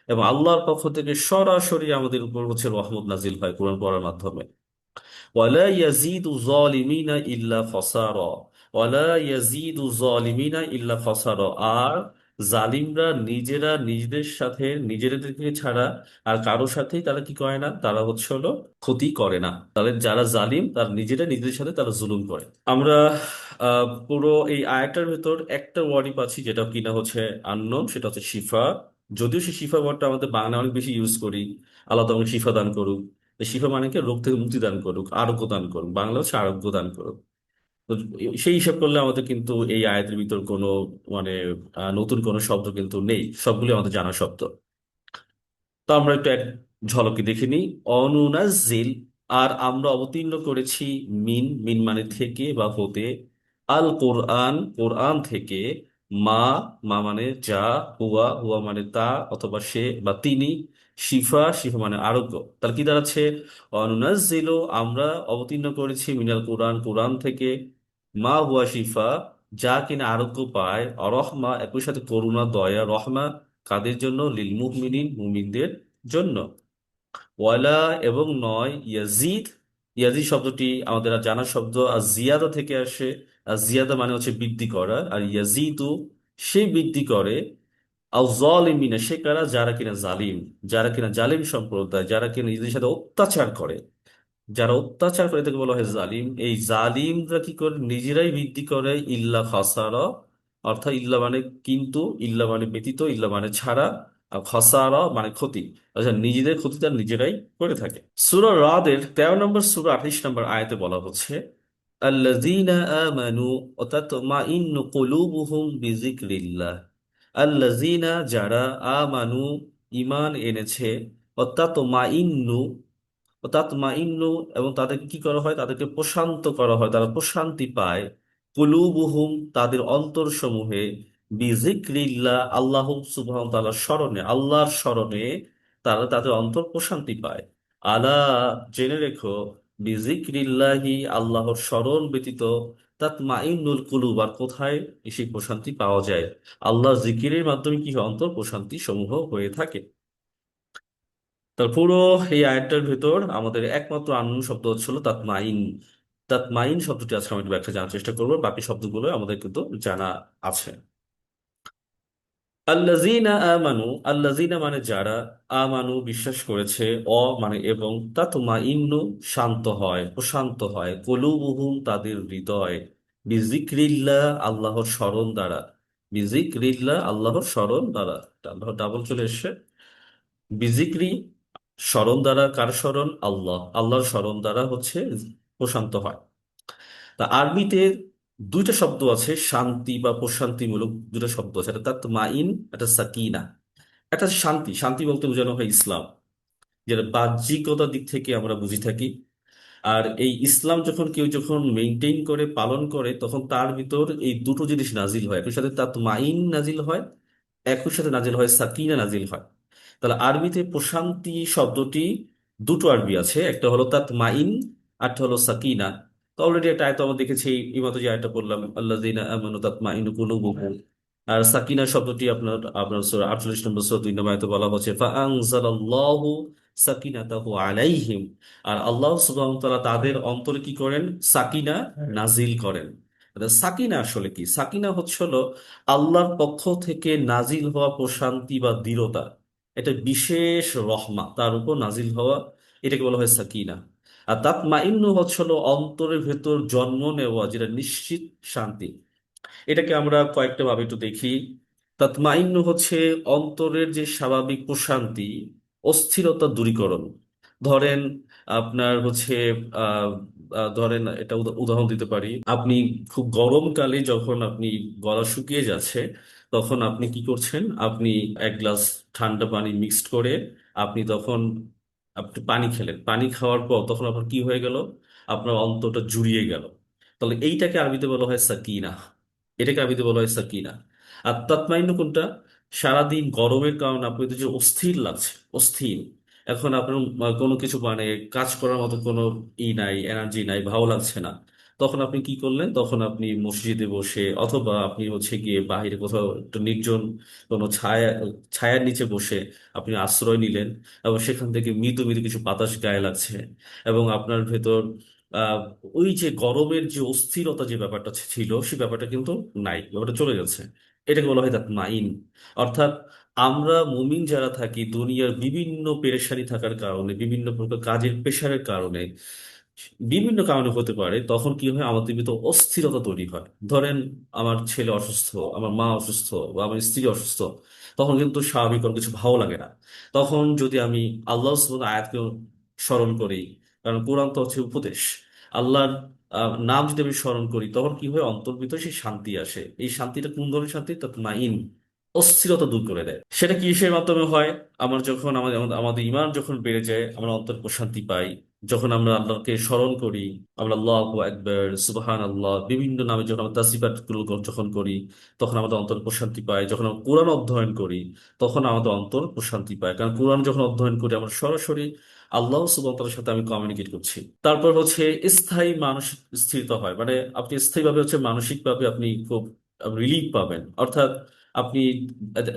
এবং আল্লাহর পক্ষ থেকে সরাসরি আমাদের উপর হচ্ছে রহমত নাজিল হয় কোরআন পড়ার মাধ্যমে। ওয়ালা ইয়াজিদু যালিমিনা ইল্লা খাসারা। ওয়ালা ইয়াজিদু যালিমিনা ইল্লা খাসারা। আর জালিমরা নিজেরা নিজেদের সাথে, নিজেদেরকে ছাড়া আর কারো সাথেই তারা কি করে না, তারা হচ্ছে হলো ক্ষতি করে না। তাহলে যারা জালিম তারা নিজেরা নিজেদের সাথে তারা জুলুম করে। আমরা পুরো এই আয়াতটার ভেতর একটা ওয়ার্ডই পাচ্ছি যেটা কিনা হচ্ছে আননোন, সেটা হচ্ছে শিফা। যদিও সেই শিফা ওয়ার্ডটা আমাদের বাংলা অনেক বেশি ইউজ করি, আল্লাহ তোমাকে শিফা দান করুক। তো শিফা মানে কি? রোগ থেকে মুক্তি দান করুক, আরোগ্য দান করুক, বাংলা হচ্ছে আরোগ্য দান করুক। তো সেই হিসাব করলে আমাদের কিন্তু এই আয়াতের ভিতর কোনো মানে নতুন কোনো শব্দ কিন্তু নেই, সবগুলো আমাদের জানা শব্দ। তো আমরা একটু এক ঝলকে দেখে নিই। অনুনাজ্জিল, আর আমরা অবতীর্ণ করেছি, মিন, মিন মানে থেকে বা হতে, আল কোরআন, কোরআন থেকে, মা, মা মানে যা, হুয়া, হুয়া মানে তা অথবা সে বা তিনি, শিফা, শিফা মানে আরোগ্য। তাহলে কি দাঁড়াচ্ছে? অনুনাজ্জিল, আমরা অবতীর্ণ করেছি, মিনাল কোরআন, কোরআন থেকে, মা হুয়া শিফা, যা কিনা আরোগ্য পায়, রহমা একই সাথে করুণা, দয়া, রহমা কাদের জন্য? লিল মুমিনিন, মুমিনদের জন্য। ওয়ালা, এবং নয়, ইয়াজিদ, ইয়াজিদ শব্দটি আমাদের আর জানা শব্দ আর জিয়াদা থেকে আসে। আর জিয়াদা মানে হচ্ছে বৃদ্ধি করা, আর ইয়াজিদু সে বৃদ্ধি করে। আও জালিমিনা, সে কারা? যারা কিনা জালিম, যারা কিনা জালিম সম্প্রদায়, যারা কিনা নিজেদের সাথে অত্যাচার করে। যারা অত্যাচার করে তাকে বলা হয় জালিম। এই জালিমরা কি করে? নিজেরাই বৃদ্ধি করে। ইল্লা খাসারা, অর্থাৎ ইল্লা মানে কিন্তু, ইল্লা মানে ব্যতীত, ইল্লা মানে ছাড়া, আর খাসারা মানে ক্ষতি। আচ্ছা, নিজেদের ক্ষতি তারা নিজেরাই করে থাকে। সূরা রাদের 13 নম্বর সূরা 28 নম্বর আয়াতে বলা হচ্ছে, আল্লাযীনা আমানু ওয়া তাতমাইন্নু কুলুবুহুম বিযিকরিল্লাহ। আল্লাযীনা, যারা, আমানু ঈমান এনেছে, ওয়া তাতমাইন্নু, ও তাতমাইন্নু, এবং তাদেরকে কি করা হয়? তাদেরকে প্রশান্ত করা হয়, তারা প্রশান্তি পায়। কুলুবুহুম, তাদের অন্তর সমূহে, বিজিক্রিল্লাহ, আল্লাহ সুবহানাহু ওয়া তাআলার স্মরণে, আল্লাহর স্মরণে তারা তাদের অন্তর প্রশান্তি পায়। আলা, জেনে রেখো, বিজিক্রিল্লাহি, আল্লাহর স্মরণ ব্যতীত, তাতমাইন্নুল কুলুব, আর কোথায় সেই প্রশান্তি পাওয়া যায়? আল্লাহর জিকিরের মাধ্যমে কি হয়? অন্তর প্রশান্তি সমূহ হয়ে থাকে। তার পুরো এই আয়াতটার ভেতর আমাদের একমাত্র আননোন শব্দ হচ্ছিল তাতমাইন। তাতমাইন শব্দটি আজকে আমি একটু ব্যাখ্যা জানার চেষ্টা করবো, বাকি শব্দগুলো আমাদের কিন্তু জানা আছে। আল্লাযীনা আমানু, আল্লাযীনা মানে যারা, আমানু বিশ্বাস করেছে, মানে এবং, তাতমাইন্নু শান্ত হয়, প্রশান্ত হয়, কুলুবুহুম তাদের হৃদয়, বিজিক্রিল্লাহ আল্লাহর স্মরণ দ্বারা, বিজিক্রিল্লাহ আল্লাহর স্মরণ দ্বারা। আল্লাহ ডাবল চলে এসছে। বিজিক্রি স্মরণ দ্বারা, কার স্মরণ? আল্লাহ, আল্লাহর স্মরণ দ্বারা হচ্ছে প্রশান্ত হয়। তা আরবিতে দুইটা শব্দ আছে, শান্তি বা প্রশান্তিমূলক দুটো শব্দ আছে, একটা তাতমাইন, একটা সাকিনা। একটা হচ্ছে শান্তি, শান্তি বলতে বোঝানো হয় ইসলাম, যেটা বাহ্যিকতার দিক থেকে আমরা বুঝে থাকি। আর এই ইসলাম যখন কেউ যখন মেনটেন করে, পালন করে, তখন তার ভিতর এই দুটো জিনিস নাজিল হয় একই সাথে, তাতমাইন নাজিল হয়, একই সাথে নাজিল হয় সাকিনা, নাজিল হয়। তাহলে আরবিতে প্রশান্তি শব্দটি দুটো আরবি আছে, একটা হলো তাতমাইন, আরটা হলো সাকিনা। তো অলরেডি একটা আয়ত আমরা দেখেছি, এই মতো যে আয়টা বললাম, আল্লাযীনা আমানু তাতমাইন্নু কুলুবুহুম। আর সাকিনা শব্দটি আপনার আপনার সূরা 48 নম্বর সূরা 2 নম্বর আয়াতে বলা হচ্ছে, ফাআনজালাল্লাহু সাকিনাতাহু আলাইহিম। আর আল্লাহ সুবহানাহু ওয়া তাআলা তাদের অন্তরে কি করেন? সাকিনা নাজিল করেন। সাকিনা আসলে কি? সাকিনা হচ্ছে হলো আল্লাহর পক্ষ থেকে নাজিল হওয়া প্রশান্তি বা দৃঢ়তা। এটা বিশেষ রহমত তার উপর নাজিল হওয়া, এটাকে বলা হয় সাকিনা। আর তাতমাইন্নু হচ্ছে হলো অন্তরের ভেতর জন্ম নেওয়া, যেটা নিশ্চিত শান্তি। এটাকে আমরা কয়েকটা ভাবে একটু দেখি। তাতমাইন্নু হচ্ছে অন্তরের যে স্বাভাবিক প্রশান্তি, অস্থিরতা দূরীকরণ। ধরেন আপনার হচ্ছে আহ ধরেন এটা উদাহরণ দিতে পারি। আপনি খুব গরমকালে যখন আপনি গলা শুকিয়ে যাচ্ছে, তখন আপনি কি করছেন? আপনি এক গ্লাস ঠান্ডা পানি মিক্সড করে আপনি তখন আপনি পানি খেলেন। পানি খাওয়ার পর তখন আপনার কি হয়ে গেল? আপনার অন্তরটা জুড়িয়ে গেল। তাহলে এইটাকে আরবিতে বলা হয় সাকিনা। এটাকে আরবিতে বলা হয় সাকিনা। আর তাতমাইন্নু কোনটা? সারাদিন গরমের কারণে আপনি যে অস্থির লাগছে, অস্থির, এখন আপনার কোনো কিছু মানে কাজ করার মতো কোনো নাই, এনার্জি নাই, ভালো লাগছে না। তখন আপনি কি করলেন? তখন আপনি মসজিদে বসে অথবা আপনি হচ্ছে গিয়ে বাইরে কোথাও একটু নির্জন কোনো ছায়ার নিচে বসে আপনি আশ্রয় নিলেন, এবং সেখান থেকে মৃদু মৃদু কিছু বাতাস গায়ে লাগছে, এবং আপনার ভেতর আহ ওই যে গরমের যে অস্থিরতা যে ব্যাপারটা ছিল, সেই ব্যাপারটা কিন্তু নাই, ব্যাপারটা চলে যাচ্ছে। এটাকে বলা হয় তাতমাইন। অর্থাৎ আমরা মুমিন যারা থাকি, দুনিয়ার বিভিন্ন পেরেশানি থাকার কারণে, বিভিন্ন প্রকার কাজের প্রেশারের কারণে, বিভিন্ন কারণে হতে পারে, তখন কি হয়? আমাদের ভিতর অস্থিরতা তৈরি হয়। ধরেন আমার ছেলে অসুস্থ, আমার মা অসুস্থ, বা আমার স্ত্রী অসুস্থ, তখন কিন্তু স্বাভাবিক কোনো কিছু ভালো লাগে না। তখন যদি আমি আল্লাহ সুবহানাহু আয়াতকে স্মরণ করি, কারণ কোরআন তো হচ্ছে উপদেশ, আল্লাহর নাম যদি আমি স্মরণ করি, তখন কি হয়? অন্তর ভিতরে সেই শান্তি আসে। এই শান্তিটা কোন ধরনের শান্তি? তাতমাইন, অস্থিরতা দূর করে দেয়। সেটা কিসের মাধ্যমে হয়? আমার যখন আমাদের আমাদের ইমান যখন বেড়ে যায়, আমরা অন্তর প্রশান্তি পাই। যখন আমরা আল্লাহকে স্মরণ করি, আমরা আল্লাহু আকবার, সুবহান আল্লাহ, বিভিন্ন নামে যখন আমরা তাসবিহাত গুলো যখন করি, তখন আমাদের অন্তর প্রশান্তি পায়। যখন আমরা কোরআন অধ্যয়ন করি, তখন আমাদের অন্তর প্রশান্তি পায়, কারণ কোরআন যখন অধ্যয়ন করি আমরা সরাসরি আল্লাহ সুবহানাহু ওয়া তাআলার সাথে আমি কমিউনিকেট করছি। তারপর হচ্ছে স্থায়ী মানসিক স্থিরতা হয়, মানে আপনি স্থায়ীভাবে হচ্ছে মানসিকভাবে আপনি খুব রিলিফ পাবেন। অর্থাৎ আপনি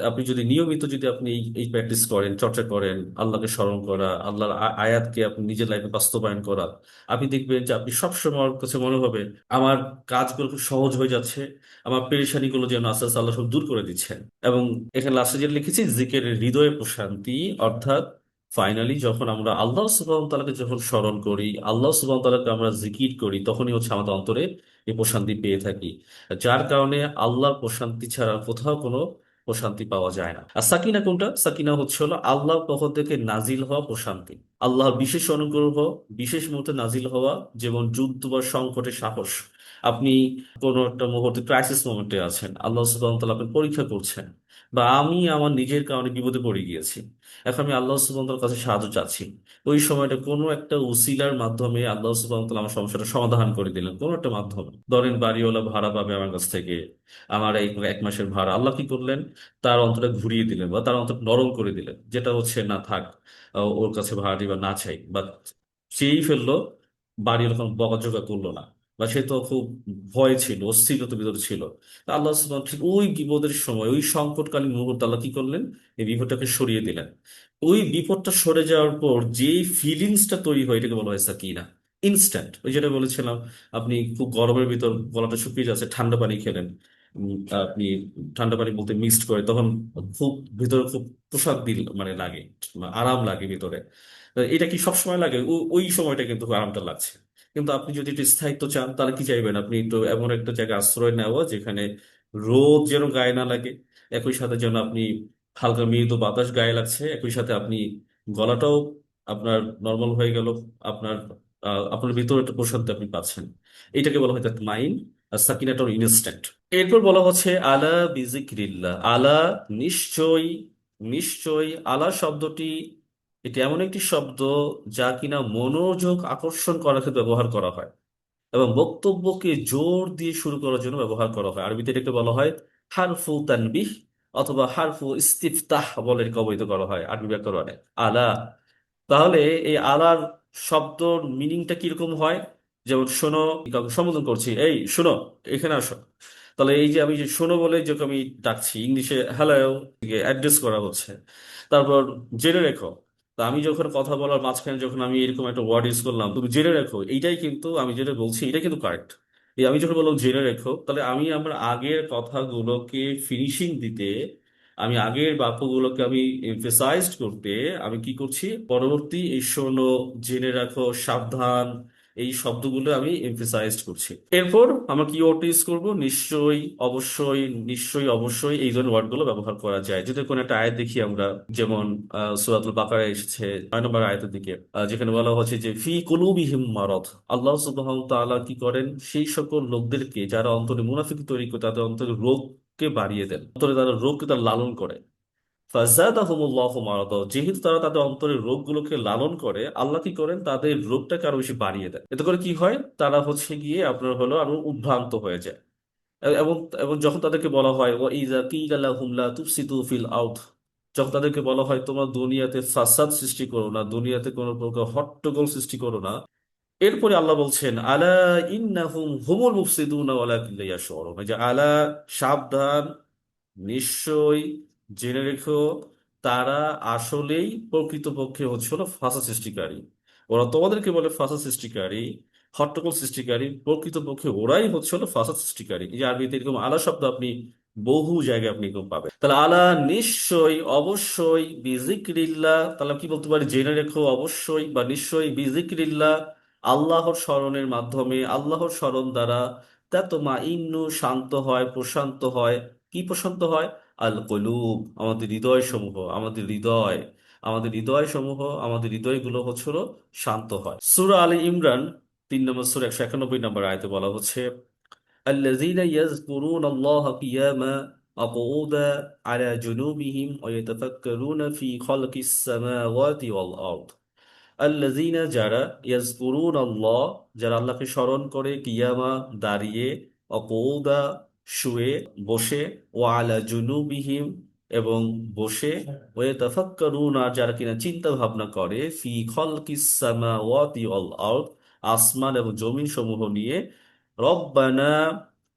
আপনি যদি নিয়মিত যদি আপনি এই প্র্যাকটিস করেন, চর্চা করেন, আল্লাহকে স্মরণ করা, আল্লাহর আয়াতকে আপনি নিজের লাইফে বাস্তবায়ন করা, আপনি দেখবেন যে আপনি সবসময় আমার কাছে মনে হবে আমার কাজগুলো খুব সহজ হয়ে যাচ্ছে, আমার পেরেশানিগুলো যেন আস্তে আস্তে আল্লাহ সব দূর করে দিচ্ছেন। এবং এখানে লাস্টে যেটা লিখেছি, জিকের হৃদয়ে প্রশান্তি। অর্থাৎ ফাইনালি যখন আমরা আল্লাহ সুবহানাহু ওয়া তাআলাকে যখন স্মরণ করি, আল্লাহ সুবহানাহু ওয়া তাআলাকে আমরা জিকির করি, তখনই হচ্ছে আমাদের অন্তরে এই প্রশান্তি পেয়ে থাকি। যার কারণে আল্লাহর প্রশান্তি ছাড়া কোথাও কোনো প্রশান্তি পাওয়া যায় না। আর সাকিনা কোনটা? সাকিনা হচ্ছে হলো আল্লাহর পক্ষ থেকে নাজিল হওয়া প্রশান্তি, আল্লাহর বিশেষ অনুগ্রহ, বিশেষ মুহূর্তে নাজিল হওয়া। যেমন যুদ্ধ বা সংকটে সাহস। আপনি কোনো একটা মুহূর্তে ক্রাইসিস মোমেন্টে আছেন, আল্লাহ সুবহানাহু ওয়া তাআলা আপনাকে পরীক্ষা করছেন, বা আমি আমার নিজের কারণে বিপদে পড়ে গিয়েছি, এখন আমি আল্লাহ সুবহানাহু ওয়া তাআলার কাছে সাহায্য চাচ্ছি। ওই সময়টা কোনো একটা উসিলার মাধ্যমে আল্লাহ সুবহানাহু ওয়া তাআলা আমার সমস্যাটা সমাধান করে দিলেন, কোনো একটা মাধ্যমে। ধরেন বাড়িওয়ালা ভাড়া পাবে আমার কাছ থেকে, আমার এই 1 মাসের ভাড়া, আল্লাহ কি করলেন? তার অন্তরটা ঘুরিয়ে দিলেন, বা তার অন্তর নরম করে দিলেন, যেটা হচ্ছে না থাক, ওর কাছে ভাড়া দিবা না চাই, বা চেয়েই ফেললো, বাড়িওয়ালা কোনো বকাঝকা করলো না, বা সে তো খুব ভয় ছিল, অস্থিরতার ভিতরে ছিল। তা আল্লাহ সুবহানাহু ঠিক ওই বিপদের সময়, ওই সংকটকালীন মুহূর্তে আল্লাহ কি করলেন? এই বিপদটাকে সরিয়ে দিলেন। ওই বিপদটা সরে যাওয়ার পর যে ফিলিংসটা তৈরি হয়, এটাকে বলা হয় সাকিনা। ইনস্ট্যান্ট, ওই যেটা বলেছিলাম, আপনি খুব গরমের ভিতর গলাটা শুকিয়ে যাচ্ছে, ঠান্ডা পানি খেলেন, আপনি ঠান্ডা পানি বলতে মিক্সড করে, তখন খুব ভিতরে খুব প্রসাদ মানে লাগে, আরাম লাগে ভিতরে। তো এটা কি সবসময় লাগে? ওই সময়টা কিন্তু খুব আরামটা লাগছে। কিন্তু আপনি যদি একটু স্থায়িত্ব চান, তাহলে কি চাইবেন? আপনি একটু এমন একটা জায়গায় আশ্রয় নেওয়া, যেখানে রোদ যেন গায়ে না লাগে, একই সাথে যেন আপনি হালকা মৃদু বাতাস গায়ে লাগছে, একই সাথে আপনি গলাটাও আপনার নর্মাল হয়ে গেল, আপনার আপনার ভিতরে একটা প্রশান্তি আপনি পাচ্ছেন। এটাকে বলা হয় মাইন্ড সাকিনাটা ইনস্ট্যান্ট। এরপর বলা হচ্ছে আলা বিজিক্রিল্লাহ। আলা, নিশ্চয়ই, নিশ্চয়ই। আলা শব্দটি এটি এমন একটি শব্দ যা কিনা মনোযোগ আকর্ষণ করার ক্ষেত্রে ব্যবহার করা হয়, এবং বক্তব্যকে জোর দিয়ে শুরু করার জন্য ব্যবহার করা হয়। আরবিতে এটাকে বলা হয় হারফু তানবিহ, অথবা হারফু ইস্তিফতাহ বলে এটাকে অবহিত করা হয় আরবি ব্যাকরণে। আলা। তাহলে এই আলার শব্দর মিনিংটা কিরকম হয়? যেমন শোনো, কাউকে সম্বোধন করছি, এই শোনো, এখানে আসো। তাহলে এই যে আমি যে শোনো বলে যে আমি ডাকছি, ইংলিশে হ্যালো অ্যাড্রেস করা হচ্ছে। তারপর জেনে রেখো। তা আমি যখন কথা বলার মাঝখানে যখন আমি এরকম একটা ওয়ার্ড ইউজ করলাম, তুমি জেনে রেখো, এইটাই কিন্তু আমি যেটা বলছি, এটা কিন্তু কারেক্ট। এই আমি যখন বললাম জেনে রেখো, তাহলে আমি আমার আগের কথাগুলোকে ফিনিশিং দিতে আমি আগের বাক্যগুলোকে আমি এমফেসাইজড করতে আমি কি করছি, পরবর্তী এই শোনো, জেনে রাখো, সাবধান, এই শব্দগুলো আমি এমফেসাইজড করছি। এরপর আমরা কি ওয়ার্ড ইউজ করবো, নিশ্চয়ই, অবশ্যই, নিশ্চয়ই, অবশ্যই, এই ধরনের ওয়ার্ডগুলো ব্যবহার করা যায়। যদি কোনো একটা আয়াত দেখি আমরা, যেমন সূরাতুল বাকারায় এসেছে 9 নম্বর আয়াতের দিকে, যেখানে বলা হচ্ছে যে ফি কুলুবিহিম মারাদ, আল্লাহ সুবহানাহু ওয়া তাআলা কি করেন, সেই সকল লোকদেরকে যারা অন্তরে মুনাফিক তৈরি করে তাদের অন্তরে রোগকে বাড়িয়ে দেন, অন্তরে তারা রোগকে তারা লালন করে। ফাজাদাহুমুল্লাহু মারাদা, যেহেতু তারা তাদের অন্তরের রোগগুলোকে লালন করে, আল্লাহ কি করেন, তাদের রোগটাকে আরো বেশি বাড়িয়ে দেন। এতে করে কি হয়, তারা হচ্ছে গিয়ে আপনার হলো আরো উদ্ভ্রান্ত হয়ে যায়। এবং এবং যখন তাদেরকে বলা হয় ওয়া ইযা কিলা লাহুম লা তুফসিদু ফিল আরদ, যখন তাদেরকে বলা হয় তোমরা দুনিয়াতে ফাসাদ সৃষ্টি করো না, দুনিয়াতে কোনো প্রকার হট্টগোল সৃষ্টি করো না, এরপরে আল্লাহ বলছেন আলা ইন্নাহুম হুমুল মুফসিদুনা ওয়ালাকিন লা ইয়াশউরুন। এই যে আলা, সাবধান, নিশ্চয়ই, জেনে রেখো, তারা আসলেই প্রকৃতপক্ষে হচ্ছে হলো ফাসাদ সৃষ্টিকারী। ওরা তোমাদেরকে বলে ফাসাদ সৃষ্টিকারী, হট্টগোল সৃষ্টিকারী, প্রকৃতপক্ষে ওরাই হচ্ছে হলো ফাসাদ সৃষ্টিকারী। এই যে আরবিতে এরকম আলা শব্দ আপনি বহু জায়গায় আপনি এরকম পাবেন। তাহলে আলা, নিশ্চয়ই, অবশ্যই, বিজিক্রিল্লাহ, তাহলে কি বলতে পারি, জেনে রেখো, অবশ্যই বা নিশ্চয়ই, বিজিক্রিল্লাহ, আল্লাহর স্মরণের মাধ্যমে, আল্লাহর স্মরণ দ্বারা, তাতমাইন্নু, শান্ত হয়, প্রশান্ত হয়। কি প্রশান্ত হয়? আল কলুব, আমাদের হৃদয় সমূহ, আমাদের হৃদয় সমূহ, আমাদের হৃদয়গুলো হচ্ছে হলো শান্ত হয়। সূরা আলী ইমরান 3 নম্বর সূরা 191 নম্বর আয়াতে বলা হচ্ছে الذين يذكرون الله قياما وقعودا على جنوبهم ويتفكرون في خلق السماوات والأرض। আল্লাযীনা, যারা, ইয়াজকুরুন আল্লাহ, যারা আল্লাহকে স্মরণ করে, কিয়ামা, দাঁড়িয়ে, অকৌদা, শুয়ে, বসে, ও আলা জুনুবিহিম, এবং বসে, ও ইয়াতাফাক্কারুন, আর যারা কিনা চিন্তা ভাবনা করে, ফি খালকিস সামাওয়াতি ওয়াল আরদ, আসমান এবং জমিন সমূহ নিয়ে, রব্বানা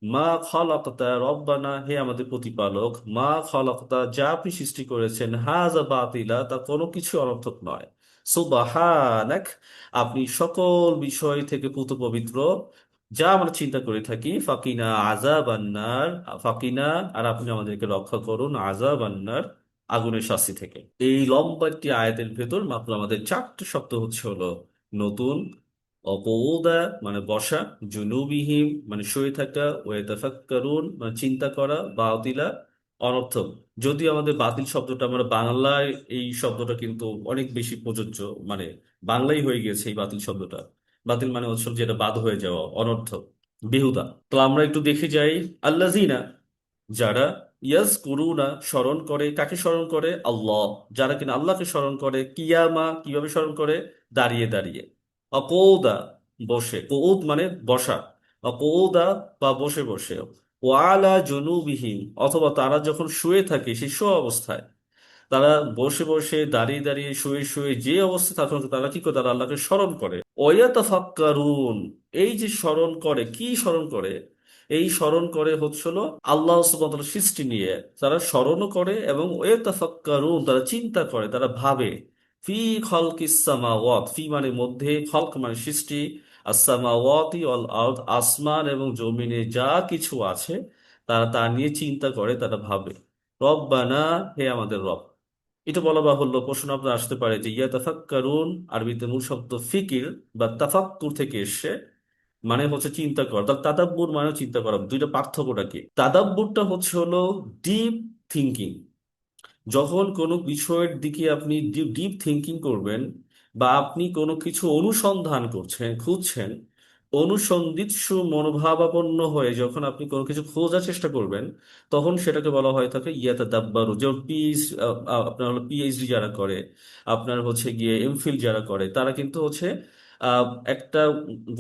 মা খালাকতা, রব্বানা, হে আমাদের প্রতিপালক, মা খালাকতা, যা আপনি সৃষ্টি করেছেন, হাযা বাতিলা, তা কোনো কিছু অনর্থক নয়। সুবহানাক, আপনি সকল বিষয় থেকে পুত পবিত্র, যা আমরা চিন্তা করে থাকি, ফাকিনা আযাবান্নার, ফাকিনা, আর আপনি আমাদেরকে রক্ষা করুন, আযাবান্নার, আগুনের শাস্তি থেকে। এই লম্বা একটি আয়াতের ভেতর মাত্র আমাদের 4টি শব্দ হচ্ছে হলো নতুন। অকউদা মানে বসা, জুনুবিহিম মানে শুয়ে থাকা, ওয়াতাফাক্কারুন মানে চিন্তা করা, বাতিলা অনর্থক। যদিও আমাদের বাতিল শব্দটা আমরা বাংলায়, এই শব্দটা কিন্তু অনেক বেশি প্রযোজ্য, মানে বাংলাই হয়ে গেছে এই বাতিল শব্দটা। বাতিল মানে হচ্ছে যেটা বাদ হয়ে যাওয়া, অনর্থক, বেহুদা। তো আমরা একটু দেখে যাই। আল্লাযিনা, যারা, ইয়াজ কুরুনা স্মরণ করে, কাকে স্মরণ করে? আল্লাহ, যারা কিনা আল্লাহকে স্মরণ করে, কিয়ামা কিভাবে স্মরণ করে? দাঁড়িয়ে দাঁড়িয়ে, অকৌদা বসে, কৌদ মানে বসা, অকৌদা বা বসে বসে, ওয়ালা জুনুবিহিম, অথবা তারা যখন শুয়ে থাকে সেই শোয়া অবস্থায়, তারা বসে বসে, দাঁড়িয়ে দাঁড়িয়ে, শুয়ে শুয়ে, যে অবস্থা থাকুক তারা কি করে, তারা আল্লাহকে স্মরণ করে। ওয়াতাফাক্কারুন, এই যে স্মরণ করে, কি স্মরণ করে? এই স্মরণ করে হচ্ছিল আল্লাহ সুবহানাহু ওয়া তাআলার সৃষ্টি নিয়ে, তারা স্মরণও করে এবং ওয়াতাফাক্কারুন, তারা চিন্তা করে, তারা ভাবে। ফি খালকিস সামাওয়াত, ফি মানে মধ্যে, খালক মানে সৃষ্টি, আস-সামাওয়াতি ওয়াল আরদ, আসমান এবং জমিনে যা কিছু আছে, তারা তা নিয়ে চিন্তা করে, তারা ভাবে। রব্বানা, হে আমাদের রব। এটা বলা বাহুল্য, প্রশ্ন আপনার আসতে পারে যে ইয়াতাফাক্কারুন আরবিতে মূল শব্দ ফিকির বা তাফাক্কুর থেকে এসে, মানে হচ্ছে চিন্তা করা। তাহলে তাদাব্বুর মানে চিন্তা করা, দুইটা পার্থক্যটা কি? তাদাব্বুরটা হচ্ছে হলো ডিপ থিঙ্কিং। যখন কোনো বিষয়ের দিকে আপনি ডিপ থিঙ্কিং করবেন, বা আপনি কোনো কিছু অনুসন্ধান করছেন, খুঁজছেন, অনুসন্ধিৎসু মনোভাবাপন্ন হয়ে যখন আপনি কোনো কিছু খোঁজার চেষ্টা করবেন, তখন সেটাকে বলা হয় থাকে ইয়াতা দাব্বারু। যেমন আপনার হলো পিএইচডি যারা করে, আপনার হচ্ছে গিয়ে এমফিল যারা করে, তারা কিন্তু হচ্ছে আহ, একটা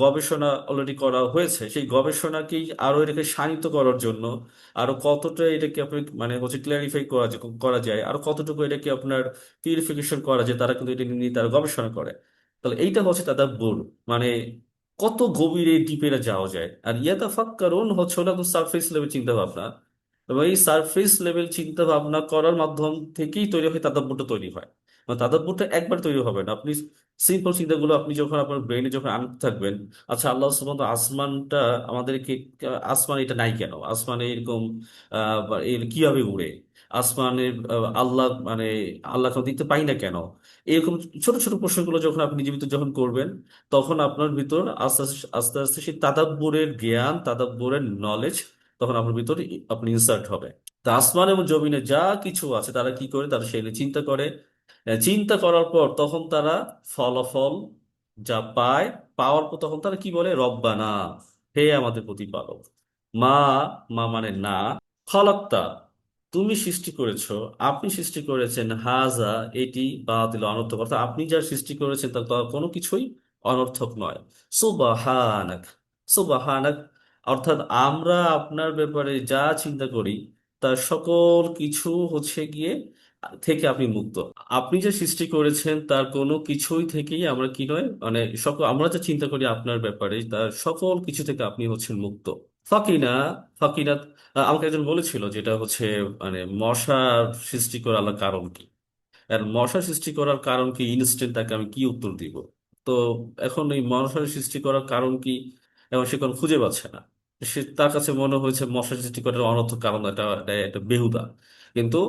গবেষণা অলরেডি করা হয়েছে, সেই গবেষণাকেই আরো এটাকে শানিত করার জন্য, আরো কতটা এটাকে আপনি মানে হচ্ছে ক্লারিফাই করা যায়, আর কতটুকু এটাকে আপনার পিউরিফিকেশন করা যায়, তারা কিন্তু এটা নিয়ে তারা গবেষণা করে। তাহলে এইটা হচ্ছে তাদাব্বুর, মানে কত গভীরে ডিপে যাওয়া যায়। আর ইয়াতাফাক্কারুন হচ্ছে হলো একদম সারফেস লেভেল চিন্তা ভাবনা, এবং এই সারফেস লেভেল চিন্তা ভাবনা করার মাধ্যম থেকেই তৈরি হয় তাদাব্বুরটা, তৈরি হয়। মানে তাদাব্বুরটা একবার তৈরি হবে না, আপনি সিম্পল চিন্তাগুলো আপনি যখন আপনার ব্রেনে যখন আনতে থাকবেন, আচ্ছা আল্লাহ সুবহানাহু ওয়া তাআলা আসমানটা আমাদেরকে, আসমান এটা নাই কেন, আসমানে এরকম এর কিভাবে উড়ে, আসমানের আল্লাহ মানে আল্লাহকে দেখতে পাই না কেন, এরকম ছোট ছোট প্রশ্নগুলো যখন আপনি নিজের ভিতর যখন করবেন, তখন আপনার ভিতর আস্তে আস্তে আস্তে আস্তে সেই তাদাব্বুরের জ্ঞান, তাদাব্বুরের নলেজ তখন আপনার ভিতর আপনি ইনসার্ট হবে। তা আসমান এবং জমিনে যা কিছু আছে তারা কি করে, তারা সেই নিয়ে চিন্তা করে। চিন্তা করার পর তখন তারা ফলাফল যা পায়, পাওয়ার পর তখন তারা কি বলে, রব্বানা, হে আমাদের প্রতিপালক। মা, মা মানে না, খলাক্তা, তুমি সৃষ্টি করেছো, আপনি সৃষ্টি করেছেন, হাজা এটি, বাতিল অনর্থক, অর্থাৎ আপনি যা সৃষ্টি করেছেন তা কোনো কিছুই অনর্থক নয়। সুবহানাক, সুবহানাক, অর্থাৎ আমরা আপনার ব্যাপারে যা চিন্তা করি তার সকল কিছু হচ্ছে গিয়ে থেকে আপনি মুক্ত। আপনি যে সৃষ্টি করেছেন তার কোনো কিছুই থেকেই আমরা কি নয়, মানে সকল আমরা যা চিন্তা করি আপনার ব্যাপারে তার সকল কিছু থেকে আপনি হচ্ছেন মুক্ত। ফাকিনা, ফাকিনা, আমাকে একজন বলেছিল যেটা হচ্ছে মানে মশা সৃষ্টি করার আল্লাহর কারণ কি, আর মশা সৃষ্টি করার কারণ কি, ইনস্ট্যান্ট তাকে আমি কি উত্তর দিব। তো এখন এই মশা সৃষ্টি করার কারণ কি, এবং সে কোনো খুঁজে পাচ্ছে না। সে তার কাছে মনে হয়েছে মশা সৃষ্টি করার অনর্থক কারণ এটা বেহুদা। কিন্তু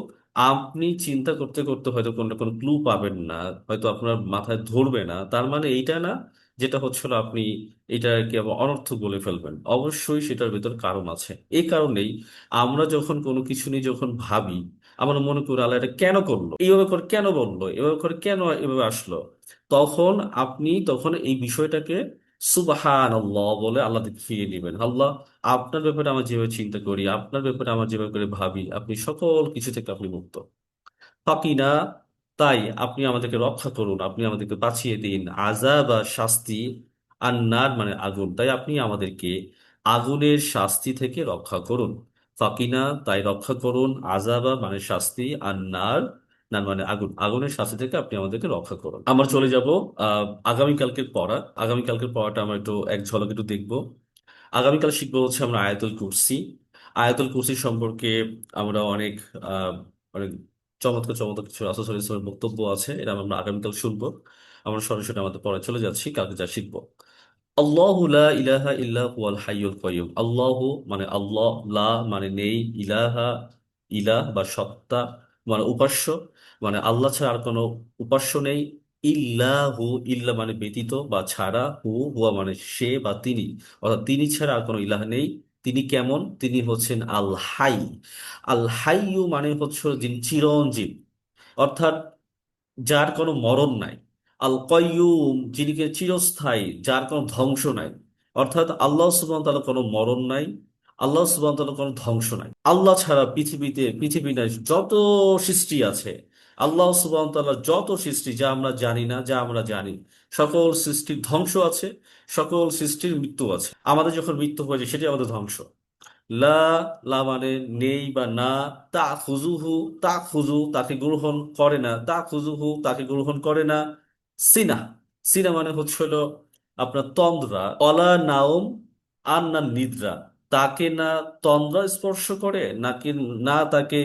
আপনি চিন্তা করতে করতে হয়তো কোনো কোনো ক্লু পাবেন না, হয়তো আপনার মাথায় ধরবে না, তার মানে এইটা না যেটা হচ্ছিল আপনি এটাকে আবার অনর্থক বলে ফেলবেন। অবশ্যই সেটার ভিতর কারণ আছে। এই কারণেই আমরা যখন কোনো কিছু নিয়ে যখন ভাবি, আমরা মনে করি আল্লাহ এটা কেন করলো, এইভাবে করে কেন বললো, এভাবে করে কেন এভাবে আসলো, তখন আপনি তখন এই বিষয়টাকে সুবহান আল্লাহ বলে আল্লাহ দিকে ফিরিয়ে দিবেন। আল্লাহ, আপনার ব্যাপারে আমার যেভাবে চিন্তা করি, আপনার ব্যাপারে আমার যেভাবে করে ভাবি, আপনি সকল কিছু থেকে আপনি মুক্ত। ফাকিনা, তাই আপনি আমাদেরকে রক্ষা করুন, আপনি আমাদেরকে বাঁচিয়ে দিন, আযাব বা শাস্তি, আন্নার মানে আগুন, তাই আপনি আমাদেরকে আগুনের শাস্তি থেকে রক্ষা করুন। ফাকিনা, তাই রক্ষা করুন, আযাবা মানে শাস্তি, আন্নার, নার মানে আগুন, আগুনের শাস্তি থেকে আপনি আমাদেরকে রক্ষা করুন। আমরা চলে যাব আগামীকালকের পড়া। আগামীকালকের পড়াটা আমরা একটু এক ঝলক একটু দেখবো। আগামীকাল শিখবো হচ্ছে আমরা আয়াতুল কুরসি। আয়াতুল কুরসি সম্পর্কে আমরা অনেক আহ, অনেক চমৎকার চমৎকার কিছু রাসূল সাল্লাল্লাহু আলাইহি ওয়াসাল্লামের বক্তব্য আছে, এটা আমরা আগামীকাল শুনবো। আমরা সরাসরি আমাদের পড়ায় চলে যাচ্ছি, কালকে যা শিখবো। আল্লাহু লা ইলাহা ইল্লা হুয়াল হাইয়ুল কাইয়্যুম। আল্লাহু মানে আল্লাহ, লা মানে নেই, ইলাহা ইলাহ বা সত্তা মানে উপাস্য, মানে আল্লাহ ছাড়া আর কোনো উপাস্য নেই। ইল্লাহু, ইল্লা মানে ব্যতীত বা ছাড়া, হুয়া মানে সে বা তিনি, অর্থাৎ তিনি ছাড়া আর কোনো ইলাহ নেই। তিনি কেমন, তিনি হচ্ছেন আল হাই। আল হাইয়ু মানে হচ্ছে যিনি চিরঞ্জীব, অর্থাৎ যার কোনো মরণ নাই। আল কয়্যুম, যিনি কিনা চিরস্থায়ী, যার কোনো ধ্বংস নাই। অর্থাৎ আল্লাহ সুবহানাহু ওয়া তাআলার কোনো মরণ নাই, আল্লাহ সুবহানাহু ওয়া তাআলার কোনো ধ্বংস নাই। আল্লাহ ছাড়া পৃথিবী নাই যত সৃষ্টি আছে, আল্লাহ সুবহানাহু ওয়া তাআলার যত সৃষ্টি যা আমরা জানি না, যা আমরা জানি, সকল সৃষ্টির ধ্বংস আছে, সকল সৃষ্টির মৃত্যু আছে। আমাদের যখন মৃত্যু হয়ে যায় সেটাই আমাদের ধ্বংস। লা, লা মানে নেই বা না। তা খুজুহু, তা খুজু তাকে গ্রহণ করে না, তা খুজুহু তাকে গ্রহণ করে না। সিনা, সিনা মানে হচ্ছে হলো আপনার তন্দ্রা। অলা নাওম, আর না নিদ্রা, তাকে না তন্দ্রা স্পর্শ করে নাকি না তাকে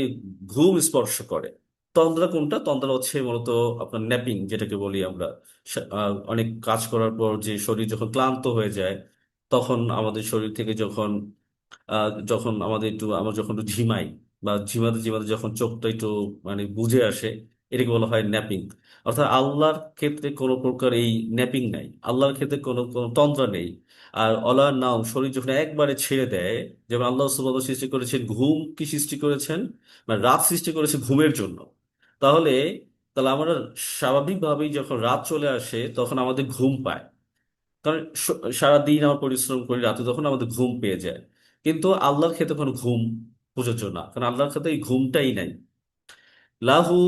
ঘুম স্পর্শ করে। তন্দ্রা কোনটা, তন্দ্রা হচ্ছে মূলত আপনার ন্যাপিং যেটাকে বলি আমরা। অনেক কাজ করার পর যে শরীর যখন ক্লান্ত হয়ে যায়, তখন আমাদের শরীর থেকে যখন যখন আমাদের একটু আমরা যখন একটু ঝিমাই, বা ঝিমাতে ঝিমাতে যখন চোখটা একটু মানে বুজে আসে, এটাকে বলা হয় ন্যাপিং। অর্থাৎ আল্লাহর ক্ষেত্রে কোনো প্রকার এই ন্যাপিং নাই, আল্লাহর ক্ষেত্রে কোনো কোনো তন্ত্র নেই। আর অলার নাম, শরীর যখন একবারে ছেড়ে দেয়, যেমন আল্লাহ সুবহানাহু ওয়া তাআলা সৃষ্টি করেছেন ঘুম, কি সৃষ্টি করেছেন, মানে রাত সৃষ্টি করেছে ঘুমের জন্য। তাহলে তাহলে আমরা স্বাভাবিকভাবেই যখন রাত চলে আসে তখন আমাদের ঘুম পায়, কারণ সারাদিন আমরা পরিশ্রম করি, রাতে তখন আমাদের ঘুম পেয়ে যায়। কিন্তু আল্লাহর ক্ষেত্রে কোনো ঘুম প্রযোজ্য না, কারণ আল্লাহর ক্ষেত্রে এই ঘুমটাই নাই। লাহু